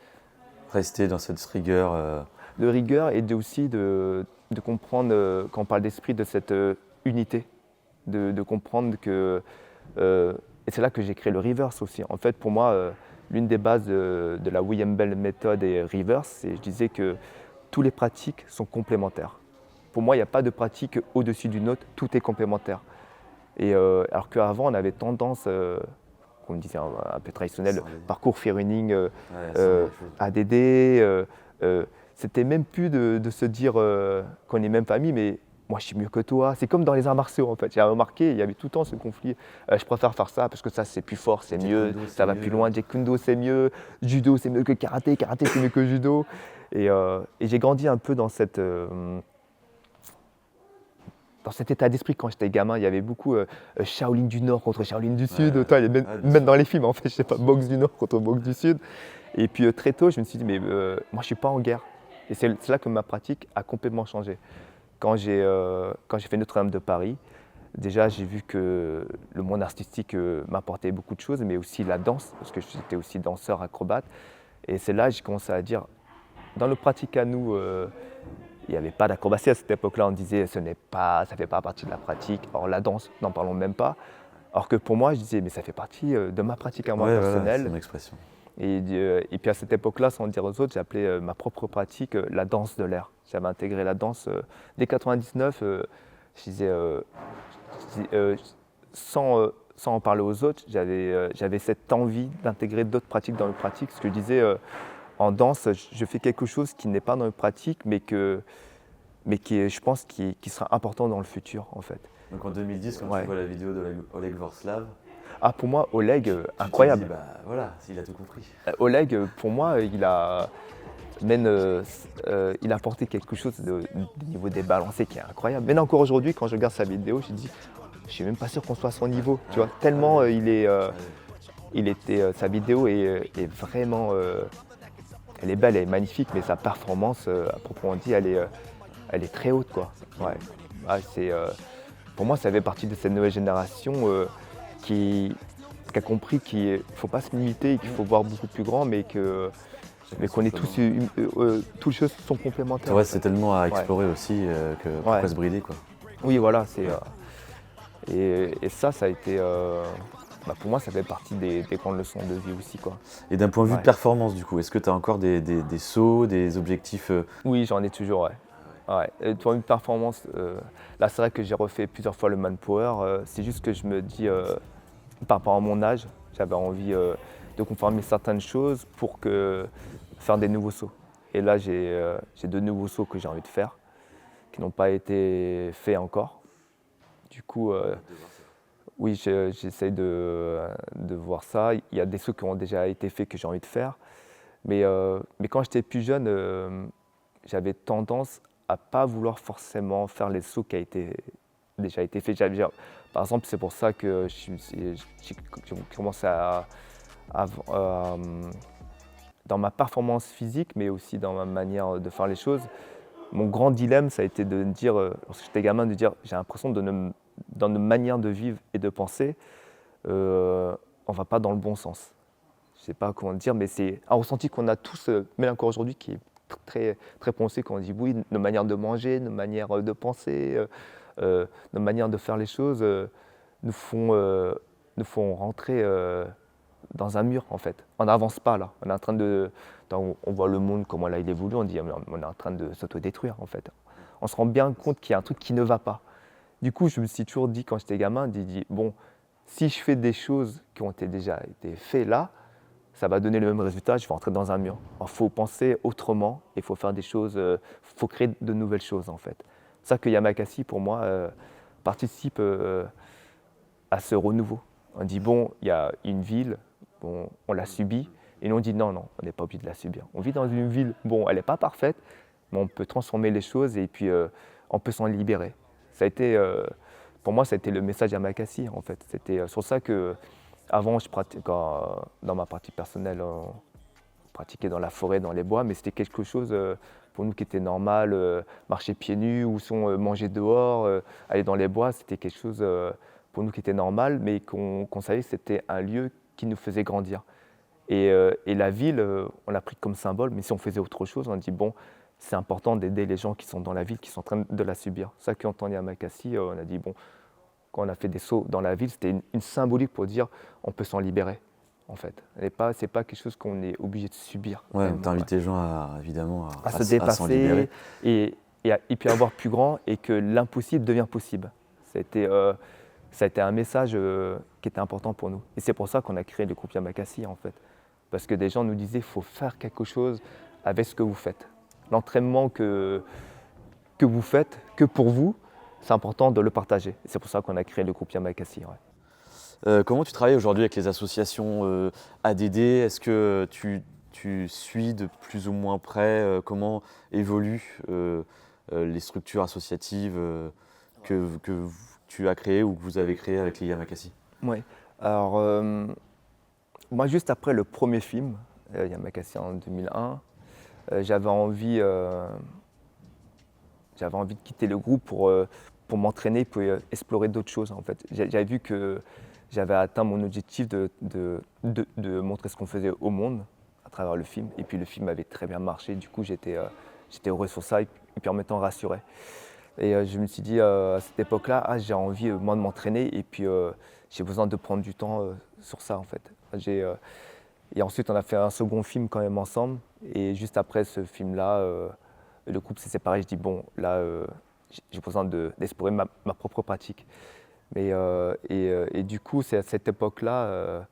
Rester dans cette rigueur. De rigueur et aussi de comprendre, quand on parle d'esprit, de cette unité, de comprendre que... et c'est là que j'ai créé le reverse aussi. En fait, pour moi, l'une des bases de la William Bell Method et reverse, je disais que toutes les pratiques sont complémentaires. Pour moi, il n'y a pas de pratique au-dessus d'une autre, tout est complémentaire. Et alors qu'avant, on avait tendance, comme on disait un peu traditionnel, parcours free running, ADD, c'était même plus de se dire qu'on est même famille, mais moi je suis mieux que toi. C'est comme dans les arts martiaux, en fait. J'ai remarqué, il y avait tout le temps ce conflit. Je préfère faire ça parce que ça c'est plus fort, c'est mieux, ça va plus loin. Jeet-Kune-Do c'est mieux, judo c'est mieux que karaté, karaté c'est mieux que judo. Et j'ai grandi un peu dans cet état d'esprit quand j'étais gamin. Il y avait beaucoup Shaolin du Nord contre Shaolin du Sud. Toi, même dans les films, en fait, je sais pas, boxe du Nord contre boxe du Sud. Et puis très tôt, je me suis dit, mais moi je suis pas en guerre. Et c'est là que ma pratique a complètement changé. Quand j'ai fait Notre-Dame de Paris, déjà j'ai vu que le monde artistique m'apportait beaucoup de choses, mais aussi la danse, parce que j'étais aussi danseur, acrobate. Et c'est là que j'ai commencé à dire, dans nos pratiques à nous, il n'y avait pas d'acrobatie à cette époque-là. On disait, ça ne fait pas partie de la pratique. Or la danse, n'en parlons même pas. Alors que pour moi, je disais, mais ça fait partie de ma pratique à moi personnelle. C'est une expression. Et puis à cette époque-là, sans dire aux autres, j'ai appelé ma propre pratique la danse de l'air. J'avais intégré la danse dès 99. Je disais, sans en parler aux autres, j'avais cette envie d'intégrer d'autres pratiques dans mes pratiques. Ce que je disais, en danse, je fais quelque chose qui n'est pas dans mes pratiques, mais qui, je pense, qui sera important dans le futur, en fait. Donc en 2010, quand tu vois la vidéo d'Oleg Vorslav, pour moi, Oleg, incroyable. Tu te dis, voilà, il a tout compris. Oleg, pour moi, il a apporté quelque chose de niveau débalancé qui est incroyable. Même encore aujourd'hui, quand je regarde sa vidéo, je dis, je suis même pas sûr qu'on soit à son niveau. Tu vois, tellement sa vidéo est vraiment, elle est belle, elle est magnifique, mais sa performance, à proprement dit, elle est très haute, quoi. Ouais. Pour moi, ça fait partie de cette nouvelle génération qui a compris qu'il ne faut pas se limiter, qu'il faut voir beaucoup plus grand, mais qu'on est tous, toutes les choses sont complémentaires. Ouais, c'est tellement à explorer aussi que pourquoi se brider, quoi. Oui, voilà. Et ça a été, pour moi, ça fait partie des grandes leçons de vie aussi, quoi. Et d'un point de vue de performance, du coup, est-ce que tu as encore des sauts, des objectifs Oui, j'en ai toujours, ouais. D'un point de vue de performance, là, c'est vrai que j'ai refait plusieurs fois le Manpower. C'est juste que je me dis, par rapport à mon âge, j'avais envie de conformer certaines choses pour faire des nouveaux sauts. Et là, j'ai 2 nouveaux sauts que j'ai envie de faire, qui n'ont pas été faits encore. Du coup, Oui, j'essaye de voir ça. Il y a des sauts qui ont déjà été faits que j'ai envie de faire. Mais quand j'étais plus jeune, j'avais tendance à pas vouloir forcément faire les sauts qui a déjà été faits. Par exemple, c'est pour ça que j'ai commencé à, dans ma performance physique, mais aussi dans ma manière de faire les choses. Mon grand dilemme, ça a été de me dire, lorsque j'étais gamin, de dire, j'ai l'impression dans nos manières de vivre et de penser, on ne va pas dans le bon sens. Je ne sais pas comment dire, mais c'est un ressenti qu'on a tous, même encore aujourd'hui, qui est très, très prononcé quand on dit oui, nos manières de manger, nos manières de penser, nos manières de faire les choses nous font rentrer dans un mur en fait. On n'avance pas là. On est en train on voit le monde comment là il évolue, on dit on est en train de s'autodétruire en fait. On se rend bien compte qu'il y a un truc qui ne va pas. Du coup, je me suis toujours dit quand j'étais gamin, bon, si je fais des choses qui ont déjà été faites là, ça va donner le même résultat, je vais rentrer dans un mur. Il faut penser autrement, il faut faire des choses, il faut créer de nouvelles choses en fait. C'est ça que Yamakasi pour moi participe à ce renouveau. On dit bon, il y a une ville, bon, on l'a subie, et nous on dit non, on n'est pas obligé de la subir. On vit dans une ville, bon, elle n'est pas parfaite, mais on peut transformer les choses et puis on peut s'en libérer. Ça a été, pour moi, ça a été le message Yamakasi en fait. C'était sur ça que avant, dans ma pratique personnelle, on pratiquait dans la forêt, dans les bois, mais c'était quelque chose pour nous qui était normal. Marcher pieds nus ou manger dehors, aller dans les bois, c'était quelque chose pour nous qui était normal, mais qu'on savait que c'était un lieu qui nous faisait grandir. Et la ville, on l'a pris comme symbole, mais si on faisait autre chose, on dit bon, c'est important d'aider les gens qui sont dans la ville, qui sont en train de la subir. Ça qui entend Yamakasi, on a dit bon, quand on a fait des sauts dans la ville, c'était une symbolique pour dire on peut s'en libérer, en fait. C'est pas quelque chose qu'on est obligé de subir. Ouais, t'invites les gens évidemment à se dépasser et puis à avoir plus grand et que l'impossible devient possible. Ça a été un message qui était important pour nous. Et c'est pour ça qu'on a créé le groupe Yamakasi, en fait. Parce que des gens nous disaient qu'il faut faire quelque chose avec ce que vous faites. L'entraînement que vous faites, que pour vous, c'est important de le partager. Et c'est pour ça qu'on a créé le groupe Yamakasi. Ouais. Comment tu travailles aujourd'hui avec les associations ADD? Est-ce que tu suis de plus ou moins près comment évoluent les structures associatives que tu as créées ou que vous avez créées avec les Yamakasi? Oui. Alors, moi, juste après le premier film, Yamakasi en 2001, j'avais envie de quitter le groupe pour m'entraîner, pour explorer d'autres choses. En fait. J'avais vu que j'avais atteint mon objectif de montrer ce qu'on faisait au monde à travers le film. Et puis le film avait très bien marché. Du coup, j'étais heureux sur ça et puis en même temps rassuré. Et je me suis dit à cette époque-là, j'ai envie moi de m'entraîner et puis j'ai besoin de prendre du temps sur ça en fait. Et ensuite, on a fait un second film quand même ensemble. Et juste après ce film-là, le groupe s'est séparé. Je dis bon, là, j'ai besoin d'explorer ma propre pratique. Et du coup, c'est à cette époque-là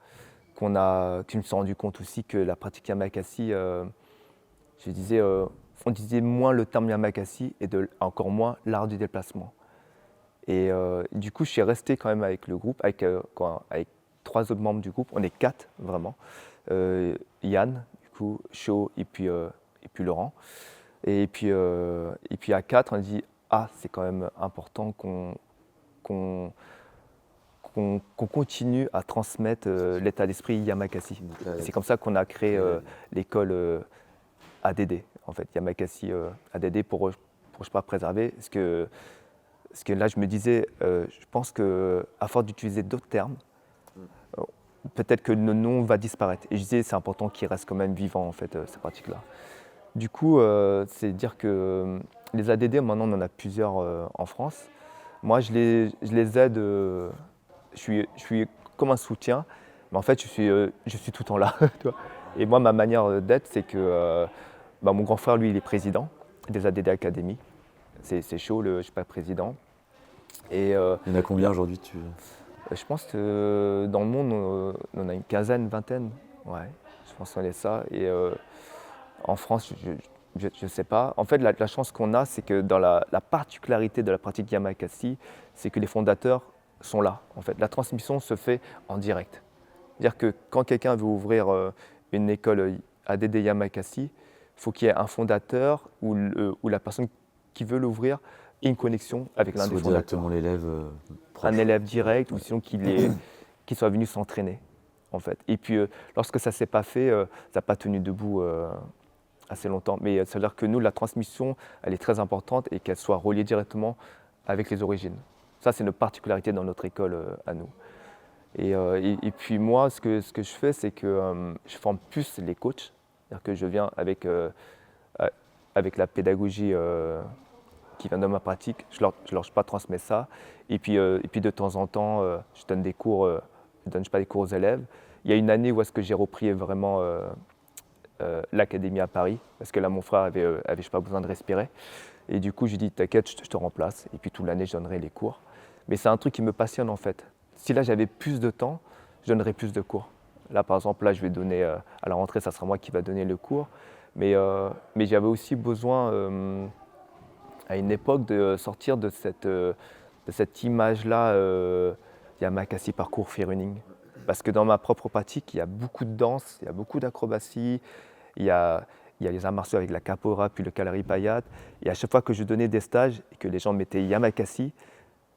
que je me suis rendu compte aussi que la pratique Yamakasi, on disait moins le terme Yamakasi et encore moins l'art du déplacement. Et du coup, je suis resté quand même avec le groupe, avec 3 autres membres du groupe. On est 4 vraiment. Yann, du coup, Sho et puis Laurent. Et puis à 4, on dit c'est quand même important qu'on continue à transmettre l'état d'esprit Yamakasi. C'est comme ça qu'on a créé l'école ADD, en fait, Yamakasi ADD pour je sais pas, préserver. Parce que là, je me disais, je pense qu'à force d'utiliser d'autres termes, peut-être que le nom va disparaître. Et je disais, c'est important qu'il reste quand même vivant, en fait, ces pratiques-là. Du coup, c'est dire que les ADD, maintenant, on en a plusieurs en France. Moi, je les aide, je suis comme un soutien, mais en fait, je suis tout le temps là. Et moi, ma manière d'être, c'est que mon grand frère, lui, il est président des ADD Academy. C'est chaud, je ne suis pas président. Et, il y en a combien aujourd'hui Je pense que dans le monde, on a une quinzaine, vingtaine. Ouais, je pense qu'on est ça. Et en France, je ne sais pas. En fait, la chance qu'on a, c'est que dans la particularité de la pratique Yamakasi, c'est que les fondateurs sont là, en fait. La transmission se fait en direct. C'est-à-dire que quand quelqu'un veut ouvrir une école ADD Yamakasi, il faut qu'il y ait un fondateur ou la personne qui veut l'ouvrir ait une connexion avec l'un des fondateurs. Directement l'élève un élève direct ou sinon qu'il soit venu s'entraîner, en fait. Et puis, lorsque ça ne s'est pas fait, ça n'a pas tenu debout assez longtemps. Mais ça veut dire que nous, la transmission, elle est très importante et qu'elle soit reliée directement avec les origines. Ça, c'est une particularité dans notre école à nous. Et puis moi, ce que je fais, c'est que je forme plus les coachs. C'est-à-dire que je viens avec la pédagogie qui vient de ma pratique, je leur transmets ça. Et puis de temps en temps, je donne des cours, je donne pas des cours aux élèves. Il y a une année où est-ce que j'ai repris vraiment l'académie à Paris, parce que là mon frère avait je sais pas, besoin de respirer. Et du coup, je lui dis t'inquiète, je te remplace. Et puis toute l'année, je donnerai les cours. Mais c'est un truc qui me passionne en fait. Si là j'avais plus de temps, je donnerais plus de cours. Là par exemple, là je vais donner, à la rentrée, ça sera moi qui va donner le cours. Mais j'avais aussi besoin à une époque de sortir de cette image-là Yamakasi parcours free running. Parce que dans ma propre pratique, il y a beaucoup de danse, il y a beaucoup d'acrobatie, il y a les arts martiaux avec la capoeira puis le kalaripayat. Et à chaque fois que je donnais des stages et que les gens mettaient Yamakasi,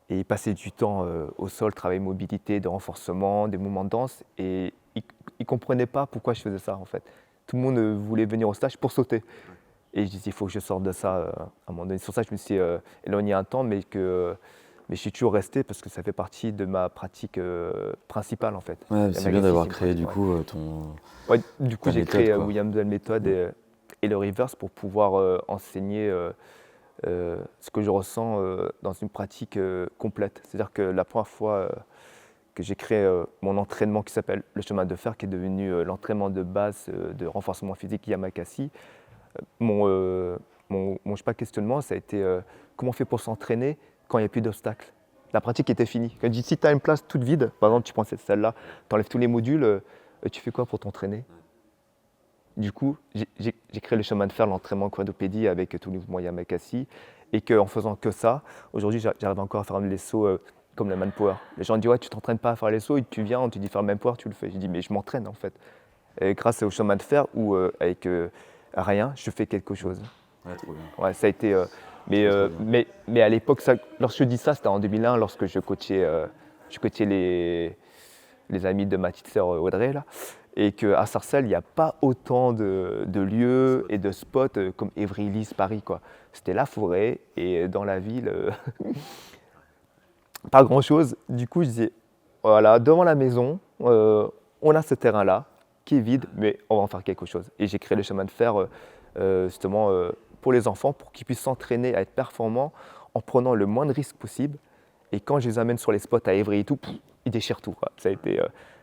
et ils passaient du temps au sol, travail mobilité, de renforcement, des mouvements de danse, et ils ne comprenaient pas pourquoi je faisais ça en fait. Tout le monde voulait venir au stage pour sauter. Et je disais, il faut que je sorte de ça à un moment donné. Sur ça, je me suis éloigné un temps, mais je suis toujours resté parce que ça fait partie de ma pratique principale en fait. Ouais, c'est bien d'avoir créé du coup ton. Ouais, du coup, j'ai créé quoi. William Bell méthode et le reverse pour pouvoir enseigner ce que je ressens dans une pratique complète. C'est-à-dire que la première fois que j'ai créé mon entraînement qui s'appelle le chemin de fer, qui est devenu l'entraînement de base de renforcement physique Yamakasi, mon je sais pas, questionnement, ça a été comment on fait pour s'entraîner quand il n'y a plus d'obstacles. La pratique était finie. Quand je dis si tu as une place toute vide, par exemple tu prends cette salle-là, tu enlèves tous les modules, tu fais quoi pour t'entraîner? Du coup, j'ai créé le chemin de fer, l'entraînement quadrupédie avec tous les mouvements Yamakasi, et qu'en faisant que ça, aujourd'hui j'arrive encore à faire les sauts comme le manpower. Les gens disent ouais, tu t'entraînes pas à faire les sauts, et tu viens, on te dit faire le manpower, tu le fais. Je dis mais je m'entraîne en fait. Et grâce au chemin de fer où avec rien, je fais quelque chose. Ouais, trop bien. Ouais, ça a été. Mais à l'époque, lorsque je dis ça, c'était en 2001, lorsque je coachais les amis de ma petite sœur Audrey là, et qu'à Sarcelles, il n'y a pas autant de lieux et de spots comme Évry-Lys, Paris quoi. C'était la forêt et dans la ville, pas grand chose. Du coup, je disais voilà, devant la maison, on a ce terrain-là qui est vide, mais on va en faire quelque chose. Et j'ai créé le chemin de fer justement pour les enfants, pour qu'ils puissent s'entraîner à être performants en prenant le moins de risques possible. Et quand je les amène sur les spots à Évry et tout, ils déchirent tout. Quoi. Ça a été,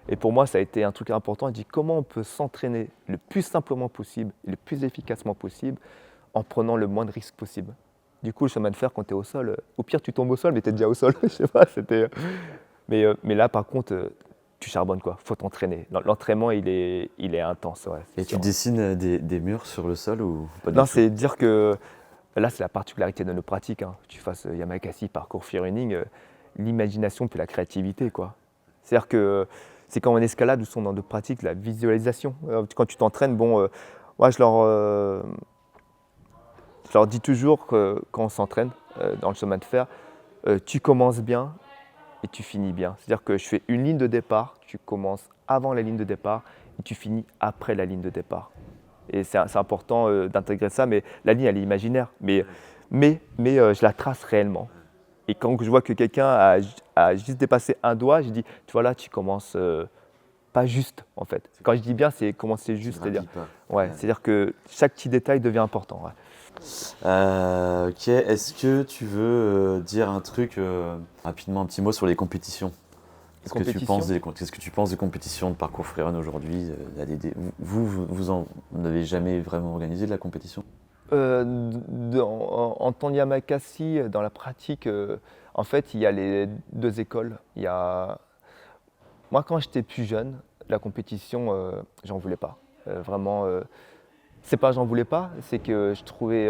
et pour moi, ça a été un truc important. Je dis comment on peut s'entraîner le plus simplement possible, le plus efficacement possible, en prenant le moins de risques possible. Du coup, le chemin de fer, quand tu es au sol, au pire, tu tombes au sol, mais tu es déjà au sol. Je sais pas, c'était. Mais là, par contre, tu charbonnes quoi. Faut t'entraîner. L'entraînement, il est intense. Ouais, et tu dessines des murs sur le sol ou pas du Non, tout? c'est dire que là, c'est la particularité de nos pratiques. Hein. Tu fasses Yamakasi, parcours free running, l'imagination puis la créativité quoi. C'est-à-dire que c'est comme en escalade où sont dans d'autres pratiques la visualisation. Quand tu t'entraînes, bon, moi je leur dis toujours que quand on s'entraîne dans le chemin de fer, tu commences bien et tu finis bien. C'est-à-dire que je fais une ligne de départ, tu commences avant la ligne de départ et tu finis après la ligne de départ. Et c'est important d'intégrer ça, mais la ligne elle est imaginaire, mais je la trace réellement. Et quand je vois que quelqu'un a juste dépassé un doigt, je dis, tu vois là, tu commences pas juste en fait. Quand je dis bien, c'est commencer juste, c'est-à-dire, c'est-à-dire que chaque petit détail devient important. Ouais. Ok, est-ce que tu veux dire un truc rapidement, un petit mot sur les compétitions? Qu'est-ce que tu penses des compétitions de parcours freerun aujourd'hui? Vous n'avez jamais vraiment organisé de la compétition? En temps Yamakasi, dans la pratique, en fait, il y a les deux écoles. Moi, quand j'étais plus jeune, la compétition, j'en voulais pas. Vraiment, c'est pas j'en voulais pas, c'est que je trouvais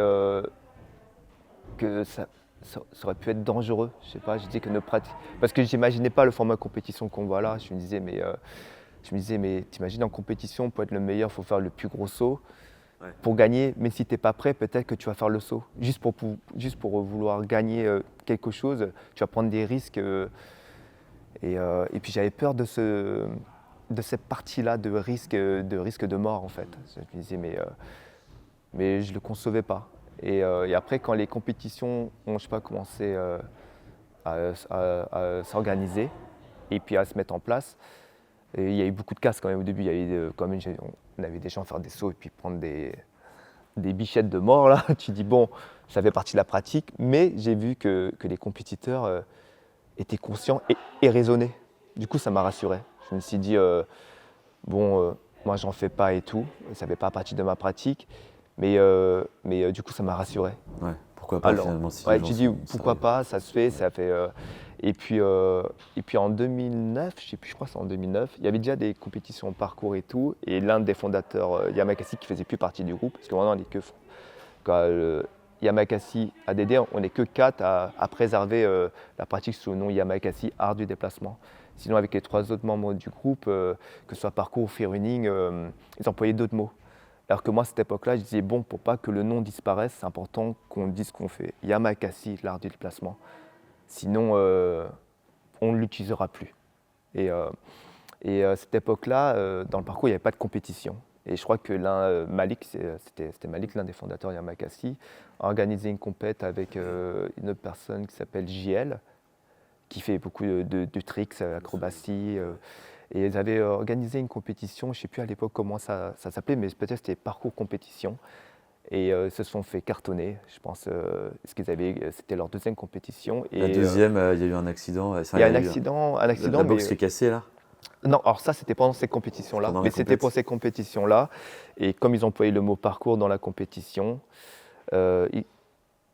que ça aurait pu être dangereux. Je sais pas, je dis que nos pratiques. Parce que j'imaginais pas le format compétition qu'on voit là. Je me disais, mais t'imagines en compétition, pour être le meilleur, il faut faire le plus gros saut. Ouais. Pour gagner, mais si tu n'es pas prêt, peut-être que tu vas faire le saut. Juste pour vouloir gagner quelque chose, tu vas prendre des risques. Et puis j'avais peur de cette partie-là de risque de mort en fait. Je me disais, mais je ne le concevais pas. Et après, quand les compétitions ont, je sais pas, commencé à s'organiser et puis à se mettre en place, et il y a eu beaucoup de casses quand même au début. Il y avait, on avait des gens faire des sauts et puis prendre des bichettes de mort là. Tu dis bon, ça fait partie de la pratique, mais j'ai vu que les compétiteurs étaient conscients et raisonnaient. Du coup, ça m'a rassuré. Je me suis dit moi j'en fais pas et tout, ça fait pas partie de ma pratique, mais du coup ça m'a rassuré. Ouais, pourquoi pas finalement si ouais, les gens tu dis sont pourquoi sérieux. pas, ça se fait, ça fait. Et puis en 2009, je sais plus, je crois que c'est en 2009, il y avait déjà des compétitions en parcours et tout, et l'un des fondateurs, Yamakasi, qui faisait plus partie du groupe, parce que maintenant on n'est que Yamakasi ADD, on n'est que 4 à préserver la pratique sous le nom Yamakasi Art du déplacement. Sinon, avec les 3 autres membres du groupe, que ce soit parcours ou free running, ils employaient d'autres mots. Alors que moi, à cette époque-là, je disais, bon, pour pas que le nom disparaisse, c'est important qu'on dise ce qu'on fait. Yamakasi, l'art du déplacement. Sinon, on ne l'utilisera plus. À cette époque-là, dans le parcours, il n'y avait pas de compétition. Et je crois que Malik, c'était Malik, l'un des fondateurs Yamakasi, a organisé une compète avec une autre personne qui s'appelle JL, qui fait beaucoup de tricks, acrobatie. Et ils avaient organisé une compétition, je ne sais plus à l'époque comment ça s'appelait, mais peut-être c'était parcours compétition. Et ils se sont fait cartonner, je pense, c'était leur deuxième compétition. La deuxième, il y a eu un accident. Il y a un accident, La box qui est cassée là. Non, alors ça c'était pendant ces compétitions-là, mais c'était pour ces compétitions-là. Et comme ils employaient le mot parcours dans la compétition, ils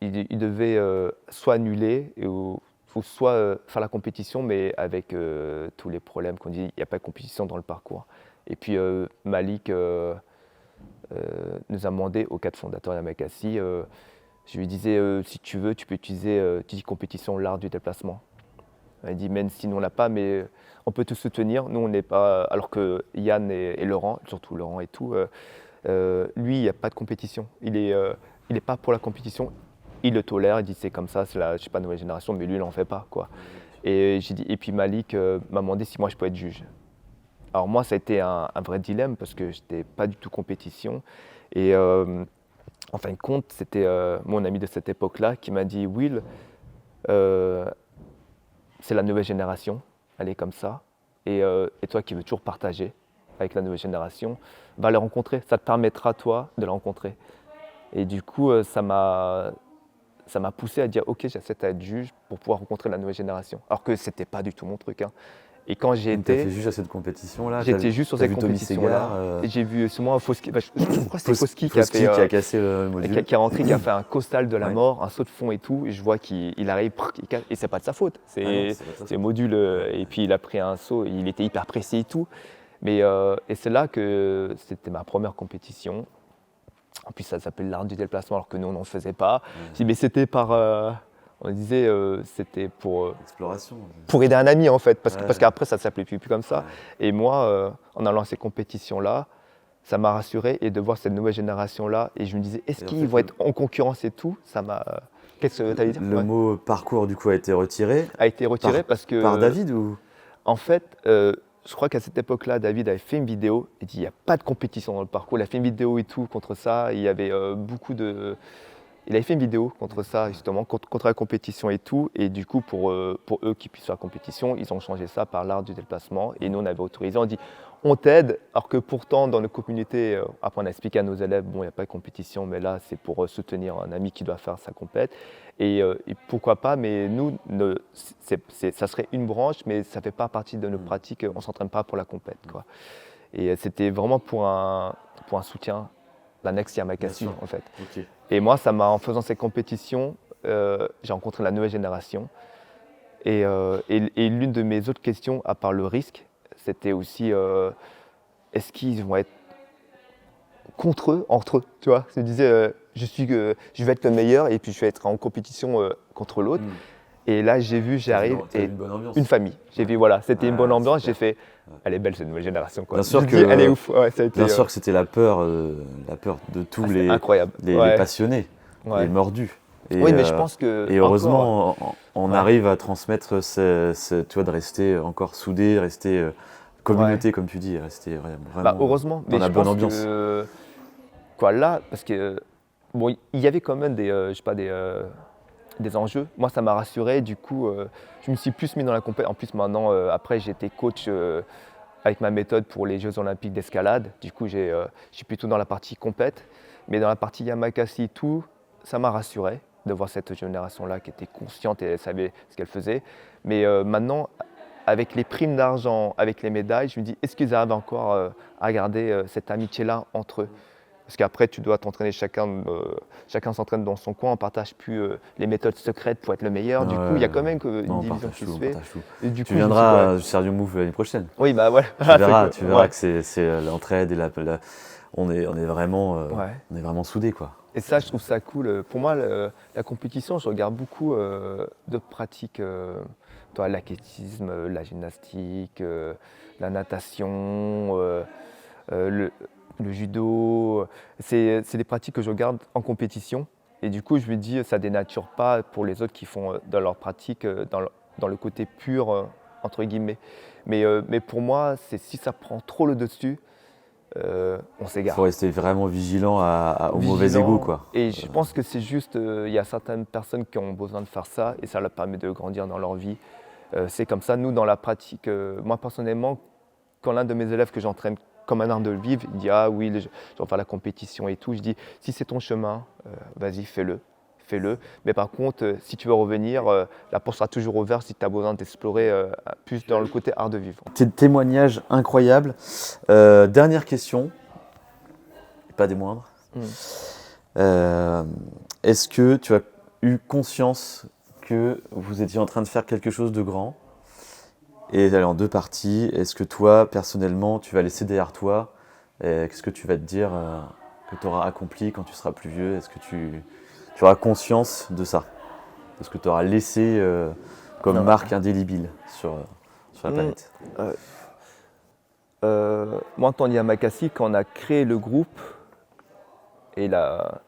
devaient soit annuler ou soit faire la compétition, mais avec tous les problèmes qu'on dit, il n'y a pas de compétition dans le parcours. Et puis Malik nous a demandé aux 4 fondateurs Yamakasi, je lui disais, si tu veux, tu peux utiliser, tu dis compétition, l'art du déplacement. Il dit, même si nous on l'a pas, mais on peut te soutenir. Nous on n'est pas, alors que Yann et Laurent, surtout Laurent et tout, lui il n'y a pas de compétition. Il est pas pour la compétition. Il le tolère, il dit c'est comme ça, c'est la, je sais pas, nouvelle génération, mais lui il n'en fait pas quoi. Et puis Malik m'a demandé si moi je pouvais être juge. Alors moi ça a été un vrai dilemme parce que je n'étais pas du tout compétition. Et en fin de compte, c'était mon ami de cette époque-là qui m'a dit Will, c'est la nouvelle génération, elle est comme ça. Et toi qui veux toujours partager avec la nouvelle génération, va les rencontrer, ça te permettra toi de les rencontrer. Et du coup ça m'a poussé à dire ok, j'accepte à être juge pour pouvoir rencontrer la nouvelle génération. Alors que c'était pas du tout mon truc. Hein. Et quand j'ai été. Tu as fait juge à cette compétition-là. J'étais juste sur cette compétition-là. J'ai vu sûrement Foski. Je crois que c'est Foski qui a cassé le module. Qui est rentré, qui a fait un costal de la mort, un saut de fond et tout. Et je vois qu'il arrive, et c'est pas de sa faute. C'est module. Et puis il a pris un saut, il était hyper précis et tout. Mais et c'est là que c'était ma première compétition. En plus, ça s'appelle l'art du déplacement, alors que nous, on n'en faisait pas. Mais c'était par. On disait c'était pour exploration. Pour aider un ami en fait, parce qu'après ça ne s'appelait plus comme ça. Et moi, en allant à ces compétitions-là, ça m'a rassuré et de voir cette nouvelle génération-là. Et je me disais, est-ce qu'ils vont être en concurrence et tout? Ça m'a. Qu'est-ce que tu allais dire? Le mot parcours du coup a été retiré. A été retiré parce que. Par David ou? En fait, je crois qu'à cette époque-là, David avait fait une vidéo. Il dit, il n'y a pas de compétition dans le parcours. Il a fait une vidéo et tout contre ça. Il y avait beaucoup de. Il avait fait une vidéo contre ça, justement, contre la compétition et tout. Et du coup, pour eux qui puissent faire la compétition, ils ont changé ça par l'art du déplacement. Et nous, on avait autorisé, on dit, on t'aide. Alors que pourtant, dans nos communautés, après, on a expliqué à nos élèves, bon, il n'y a pas de compétition, mais là, c'est pour soutenir un ami qui doit faire sa compète. Et pourquoi pas, mais nous, ça serait une branche, mais ça ne fait pas partie de nos pratiques. On ne s'entraîne pas pour la compète, quoi. Et c'était vraiment pour un soutien. L'annexe Yamakasi en fait. Okay. Et moi, en faisant ces compétitions, j'ai rencontré la nouvelle génération. Et l'une de mes autres questions, à part le risque, c'était aussi est-ce qu'ils vont être contre eux, entre eux, tu vois. Je me disais, je vais être le meilleur et puis je vais être en compétition contre l'autre. Et là, j'arrive T'as et une bonne ambiance. une famille. J'ai vu, voilà, c'était une bonne ambiance. Super. J'ai fait, elle est belle cette nouvelle génération, quoi. Bien sûr que, elle est ouf. Ouais, ça a été, bien sûr que c'était la peur de tous incroyable. les passionnés, Ouais. les mordus. Et, Oui, mais je pense que. et heureusement, encore, on Ouais. arrive à transmettre, tu vois, de rester encore soudés, rester communauté, comme tu dis, rester vraiment heureusement, dans mais la je bonne pense ambiance. que. Quoi, là, parce que. Bon, il y avait quand même je sais pas, des enjeux. Moi, ça m'a rassuré. Du coup, je me suis plus mis dans la compétition. En plus, maintenant, après, j'ai été coach avec ma méthode pour les Jeux Olympiques d'escalade. Du coup, je suis plutôt dans la partie compète. Mais dans la partie Yamakasi, tout, ça m'a rassuré de voir cette génération-là qui était consciente et elle savait ce qu'elle faisait. Mais maintenant, avec les primes d'argent, avec les médailles, je me dis, est-ce qu'ils arrivent encore à garder cette amitié-là entre eux? Parce qu'après, tu dois t'entraîner, chacun s'entraîne dans son coin, on ne partage plus les méthodes secrètes pour être le meilleur. Du coup, il y a quand même une division qui se fait. Et du tu coup, viendras à Sergio Move l'année prochaine. Oui, bah voilà. Tu verras que c'est l'entraide et on est vraiment soudés, quoi. Et ça, je trouve ça cool. Pour moi, la compétition, je regarde beaucoup de pratiques, l'athlétisme, la gymnastique, la natation, le judo. C'est des pratiques que je regarde en compétition. Et du coup, je me dis, ça ne dénature pas pour les autres qui font dans leur pratique, dans le côté pur, entre guillemets. Mais pour moi, si ça prend trop le dessus, on s'égare. Il faut rester vraiment vigilant au mauvais égout, quoi. Et je pense que c'est juste, il y a certaines personnes qui ont besoin de faire ça et ça leur permet de grandir dans leur vie. C'est comme ça, nous, dans la pratique, moi personnellement, quand l'un de mes élèves que j'entraîne comme un art de vivre, il dit « Ah oui, je dois faire la compétition et tout », je dis « Si c'est ton chemin, vas-y, fais-le. Mais par contre, si tu veux revenir, la porte sera toujours ouverte si tu as besoin d'explorer plus dans le côté art de vivre. » Témoignage incroyable. Dernière question, et pas des moindres. Est-ce que tu as eu conscience que vous étiez en train de faire quelque chose de grand? Et d'aller en deux parties, est-ce que toi, personnellement, tu vas laisser derrière toi? Qu'est-ce que tu vas te dire que tu auras accompli quand tu seras plus vieux? Est-ce que tu auras conscience de ça? Est-ce que tu auras laissé comme marque indélébile sur la planète? Moi, en tant Yamakasi, quand on a créé le groupe et la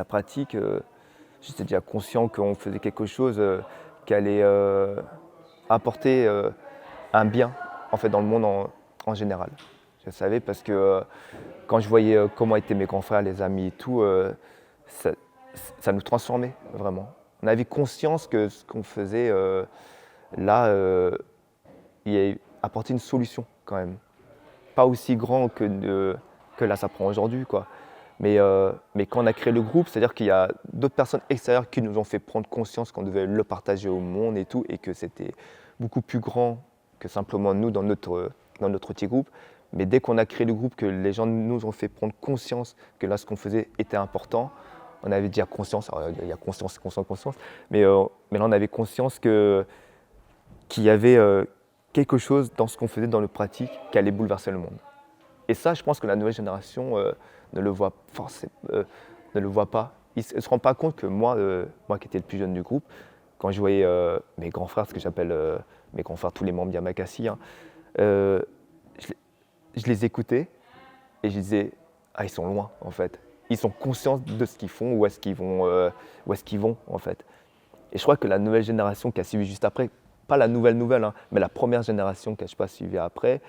pratique, j'étais déjà conscient qu'on faisait quelque chose qui allait apporter un bien en fait, dans le monde en général. Je savais parce que quand je voyais comment étaient mes grands frères, les amis et tout, ça nous transformait vraiment. On avait conscience que ce qu'on faisait là, il apportait une solution quand même. Pas aussi grand que là ça prend aujourd'hui, quoi. Mais quand on a créé le groupe, c'est-à-dire qu'il y a d'autres personnes extérieures qui nous ont fait prendre conscience qu'on devait le partager au monde et tout, et que c'était beaucoup plus grand que simplement nous dans notre petit groupe. Mais dès qu'on a créé le groupe, que les gens nous ont fait prendre conscience que là ce qu'on faisait était important, on avait déjà conscience, alors, il y a conscience, mais là on avait conscience qu'il y avait quelque chose dans ce qu'on faisait dans nos pratiques qui allait bouleverser le monde. Et ça, je pense que la nouvelle génération ne le voit pas. Ils ne se rendent pas compte que moi qui étais le plus jeune du groupe, quand je voyais mes grands frères, ce que j'appelle mes grands frères, tous les membres Yamakasi, je les écoutais et je disais « Ah, ils sont loin, en fait. Ils sont conscients de ce qu'ils font, où est-ce qu'ils vont, en fait. » Et je crois que la nouvelle génération qui a suivi juste après, pas la nouvelle, mais la première génération qui n'a pas suivi après,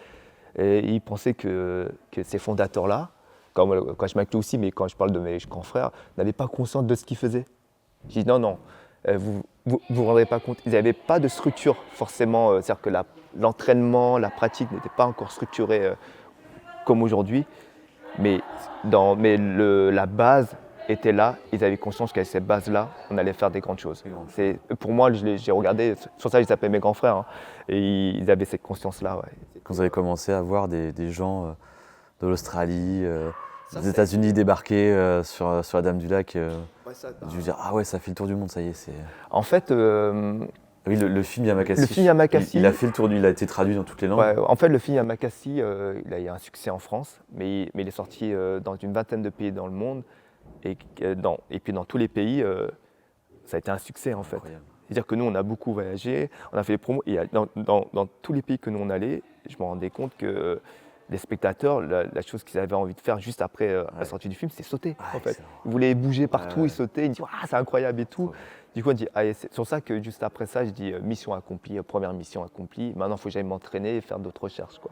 ils pensaient que ces fondateurs-là, quand je m'inclus aussi, mais quand je parle de mes grands frères, n'avaient pas conscience de ce qu'ils faisaient. J'ai dit non, vous vous rendrez pas compte. Ils n'avaient pas de structure forcément, c'est-à-dire que l'entraînement, la pratique n'était pas encore structurée comme aujourd'hui, mais la base était là. Ils avaient conscience qu'avec cette base-là, on allait faire des grandes choses. Pour moi, j'ai regardé, sur ça, ils s'appelaient mes grands frères, hein, et ils avaient cette conscience-là. Ouais. Quand vous avez commencé à voir des gens de l'Australie, des États-Unis débarquer sur la Dame du Lac, je veux dire, ah ouais, ça fait le tour du monde, ça y est. En fait, Oui, le film Yamakasi. Le film Yamakasi. Il a fait le tour, il a été traduit dans toutes les langues. Ouais, en fait, le film Yamakasi, il a eu un succès en France, mais il est sorti dans une vingtaine de pays dans le monde. Et puis dans tous les pays, ça a été un succès en fait. Incroyable. C'est-à-dire que nous, on a beaucoup voyagé, on a fait des promos. Et dans tous les pays que nous on allait, je me rendais compte que les spectateurs, la chose qu'ils avaient envie de faire juste après la sortie du film, c'est sauter en fait. Ils voulaient bouger partout, ils sautaient, ils disaient ah, c'est incroyable et tout. Du coup, on dit, c'est sur ça que juste après ça, je dis mission accomplie, première mission accomplie. Maintenant, il faut que j'aille m'entraîner et faire d'autres recherches, quoi.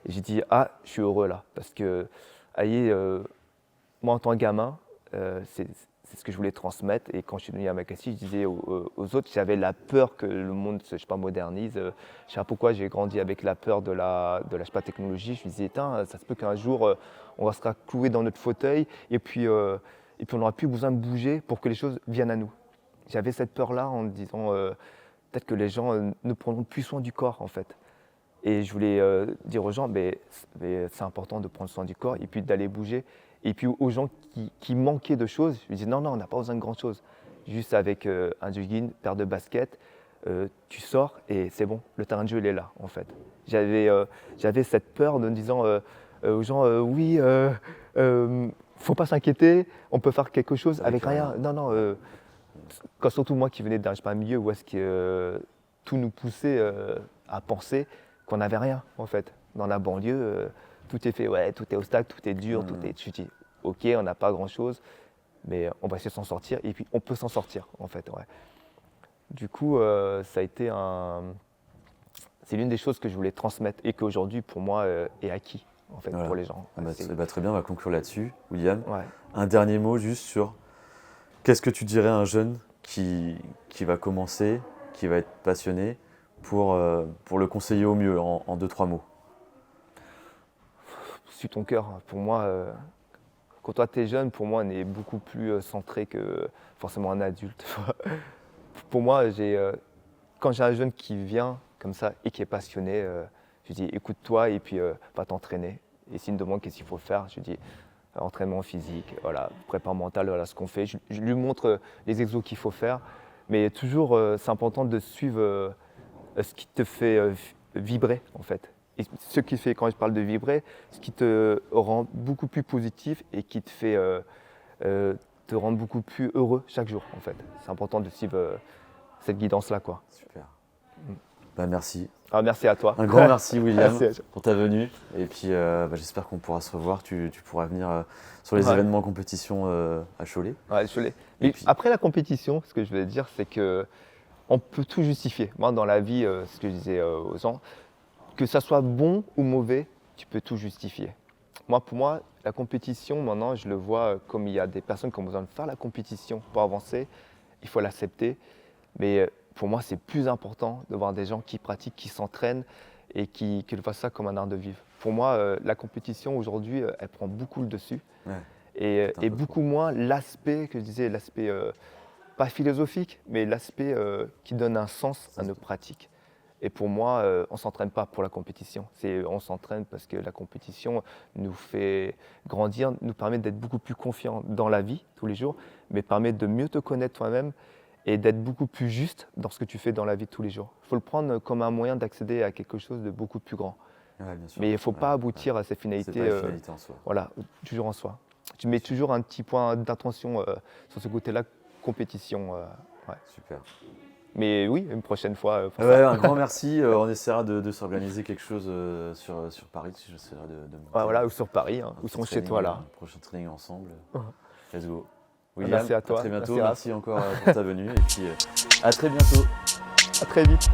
Et j'ai dit ah, je suis heureux là, parce que moi en tant que gamin, c'est ce que je voulais transmettre. Et quand je suis venu à Yamakasi, je disais aux autres, j'avais la peur que le monde je sais pas, modernise. Je ne sais pas pourquoi j'ai grandi avec la peur de la je sais pas, technologie. Je me disais, ça se peut qu'un jour, on sera cloué dans notre fauteuil et puis on n'aura plus besoin de bouger pour que les choses viennent à nous. J'avais cette peur-là en me disant, peut-être que les gens ne prendront plus soin du corps en fait. Et je voulais dire aux gens, mais c'est important de prendre soin du corps et puis d'aller bouger. Et puis aux gens qui manquaient de choses, je me disais non, on n'a pas besoin de grand-chose. Juste avec un jogging, une paire de baskets, tu sors et c'est bon, le terrain de jeu il est là en fait. J'avais cette peur de me disant aux gens, oui, faut pas s'inquiéter, on peut faire quelque chose avec rien. Non, quand surtout moi qui venais d'un milieu où est-ce que tout nous poussait à penser qu'on n'avait rien en fait. Dans la banlieue, tout est fait, ouais, tout est obstacle, tout est dur, tout est. Tu dis, ok, on n'a pas grand-chose, mais on va essayer de s'en sortir et puis on peut s'en sortir en fait. Ouais. Du coup, ça a été c'est l'une des choses que je voulais transmettre et qu'aujourd'hui pour moi est acquis en fait pour les gens. Très bien, on va conclure là-dessus, William. Ouais. Un dernier mot juste sur qu'est-ce que tu dirais à un jeune qui va commencer, qui va être passionné, pour le conseiller au mieux en 2-3 mots. Suis ton cœur. Pour moi, quand toi tu es jeune, pour moi on est beaucoup plus centré que forcément un adulte. Pour moi, quand j'ai un jeune qui vient comme ça et qui est passionné, je dis écoute-toi et puis va t'entraîner. Et s'il me demande qu'est-ce qu'il faut faire, je dis entraînement physique, voilà, prépa mentale, voilà ce qu'on fait. Je lui montre les exos qu'il faut faire, mais toujours c'est important de suivre ce qui te fait vibrer en fait. Et ce qui fait, quand je parle de vibrer, ce qui te rend beaucoup plus positif et qui te fait te rendre beaucoup plus heureux chaque jour en fait. C'est important de suivre cette guidance-là, quoi. Super. Merci. Merci à toi. Un grand merci William Merci pour ta venue. Et puis j'espère qu'on pourra se revoir. Tu pourras venir sur les événements en compétition à Cholet. Ouais, Cholet. Et puis, après la compétition, ce que je voulais dire, c'est que on peut tout justifier. Moi, dans la vie, ce que je disais aux gens, que ça soit bon ou mauvais, tu peux tout justifier. Pour moi, la compétition, maintenant, je le vois comme il y a des personnes qui ont besoin de faire la compétition pour avancer. Il faut l'accepter. Mais pour moi, c'est plus important de voir des gens qui pratiquent, qui s'entraînent et qui voient ça comme un art de vivre. Pour moi, la compétition, aujourd'hui, elle prend beaucoup le dessus. Ouais, et beaucoup moins l'aspect, que je disais, l'aspect pas philosophique, mais l'aspect qui donne un sens à nos pratiques. Et pour moi, on ne s'entraîne pas pour la compétition. On s'entraîne parce que la compétition nous fait grandir, nous permet d'être beaucoup plus confiants dans la vie tous les jours, mais permet de mieux te connaître toi-même et d'être beaucoup plus juste dans ce que tu fais dans la vie de tous les jours. Il faut le prendre comme un moyen d'accéder à quelque chose de beaucoup plus grand. Ouais, bien sûr. Mais il ne faut pas aboutir à ces finalités. C'est pas une finalité en soi. Voilà, toujours en soi. Tu mets toujours un petit point d'attention sur ce côté-là, compétition. Ouais. Super. Mais oui, une prochaine fois. Un grand merci. On essaiera de s'organiser quelque chose sur Paris. J'essaierai de voilà, ou sur Paris, ou sur chez toi là. Un prochain training ensemble. Let's go. William, merci à toi. À très bientôt. Merci encore pour ta venue. Et puis à très bientôt. À très vite.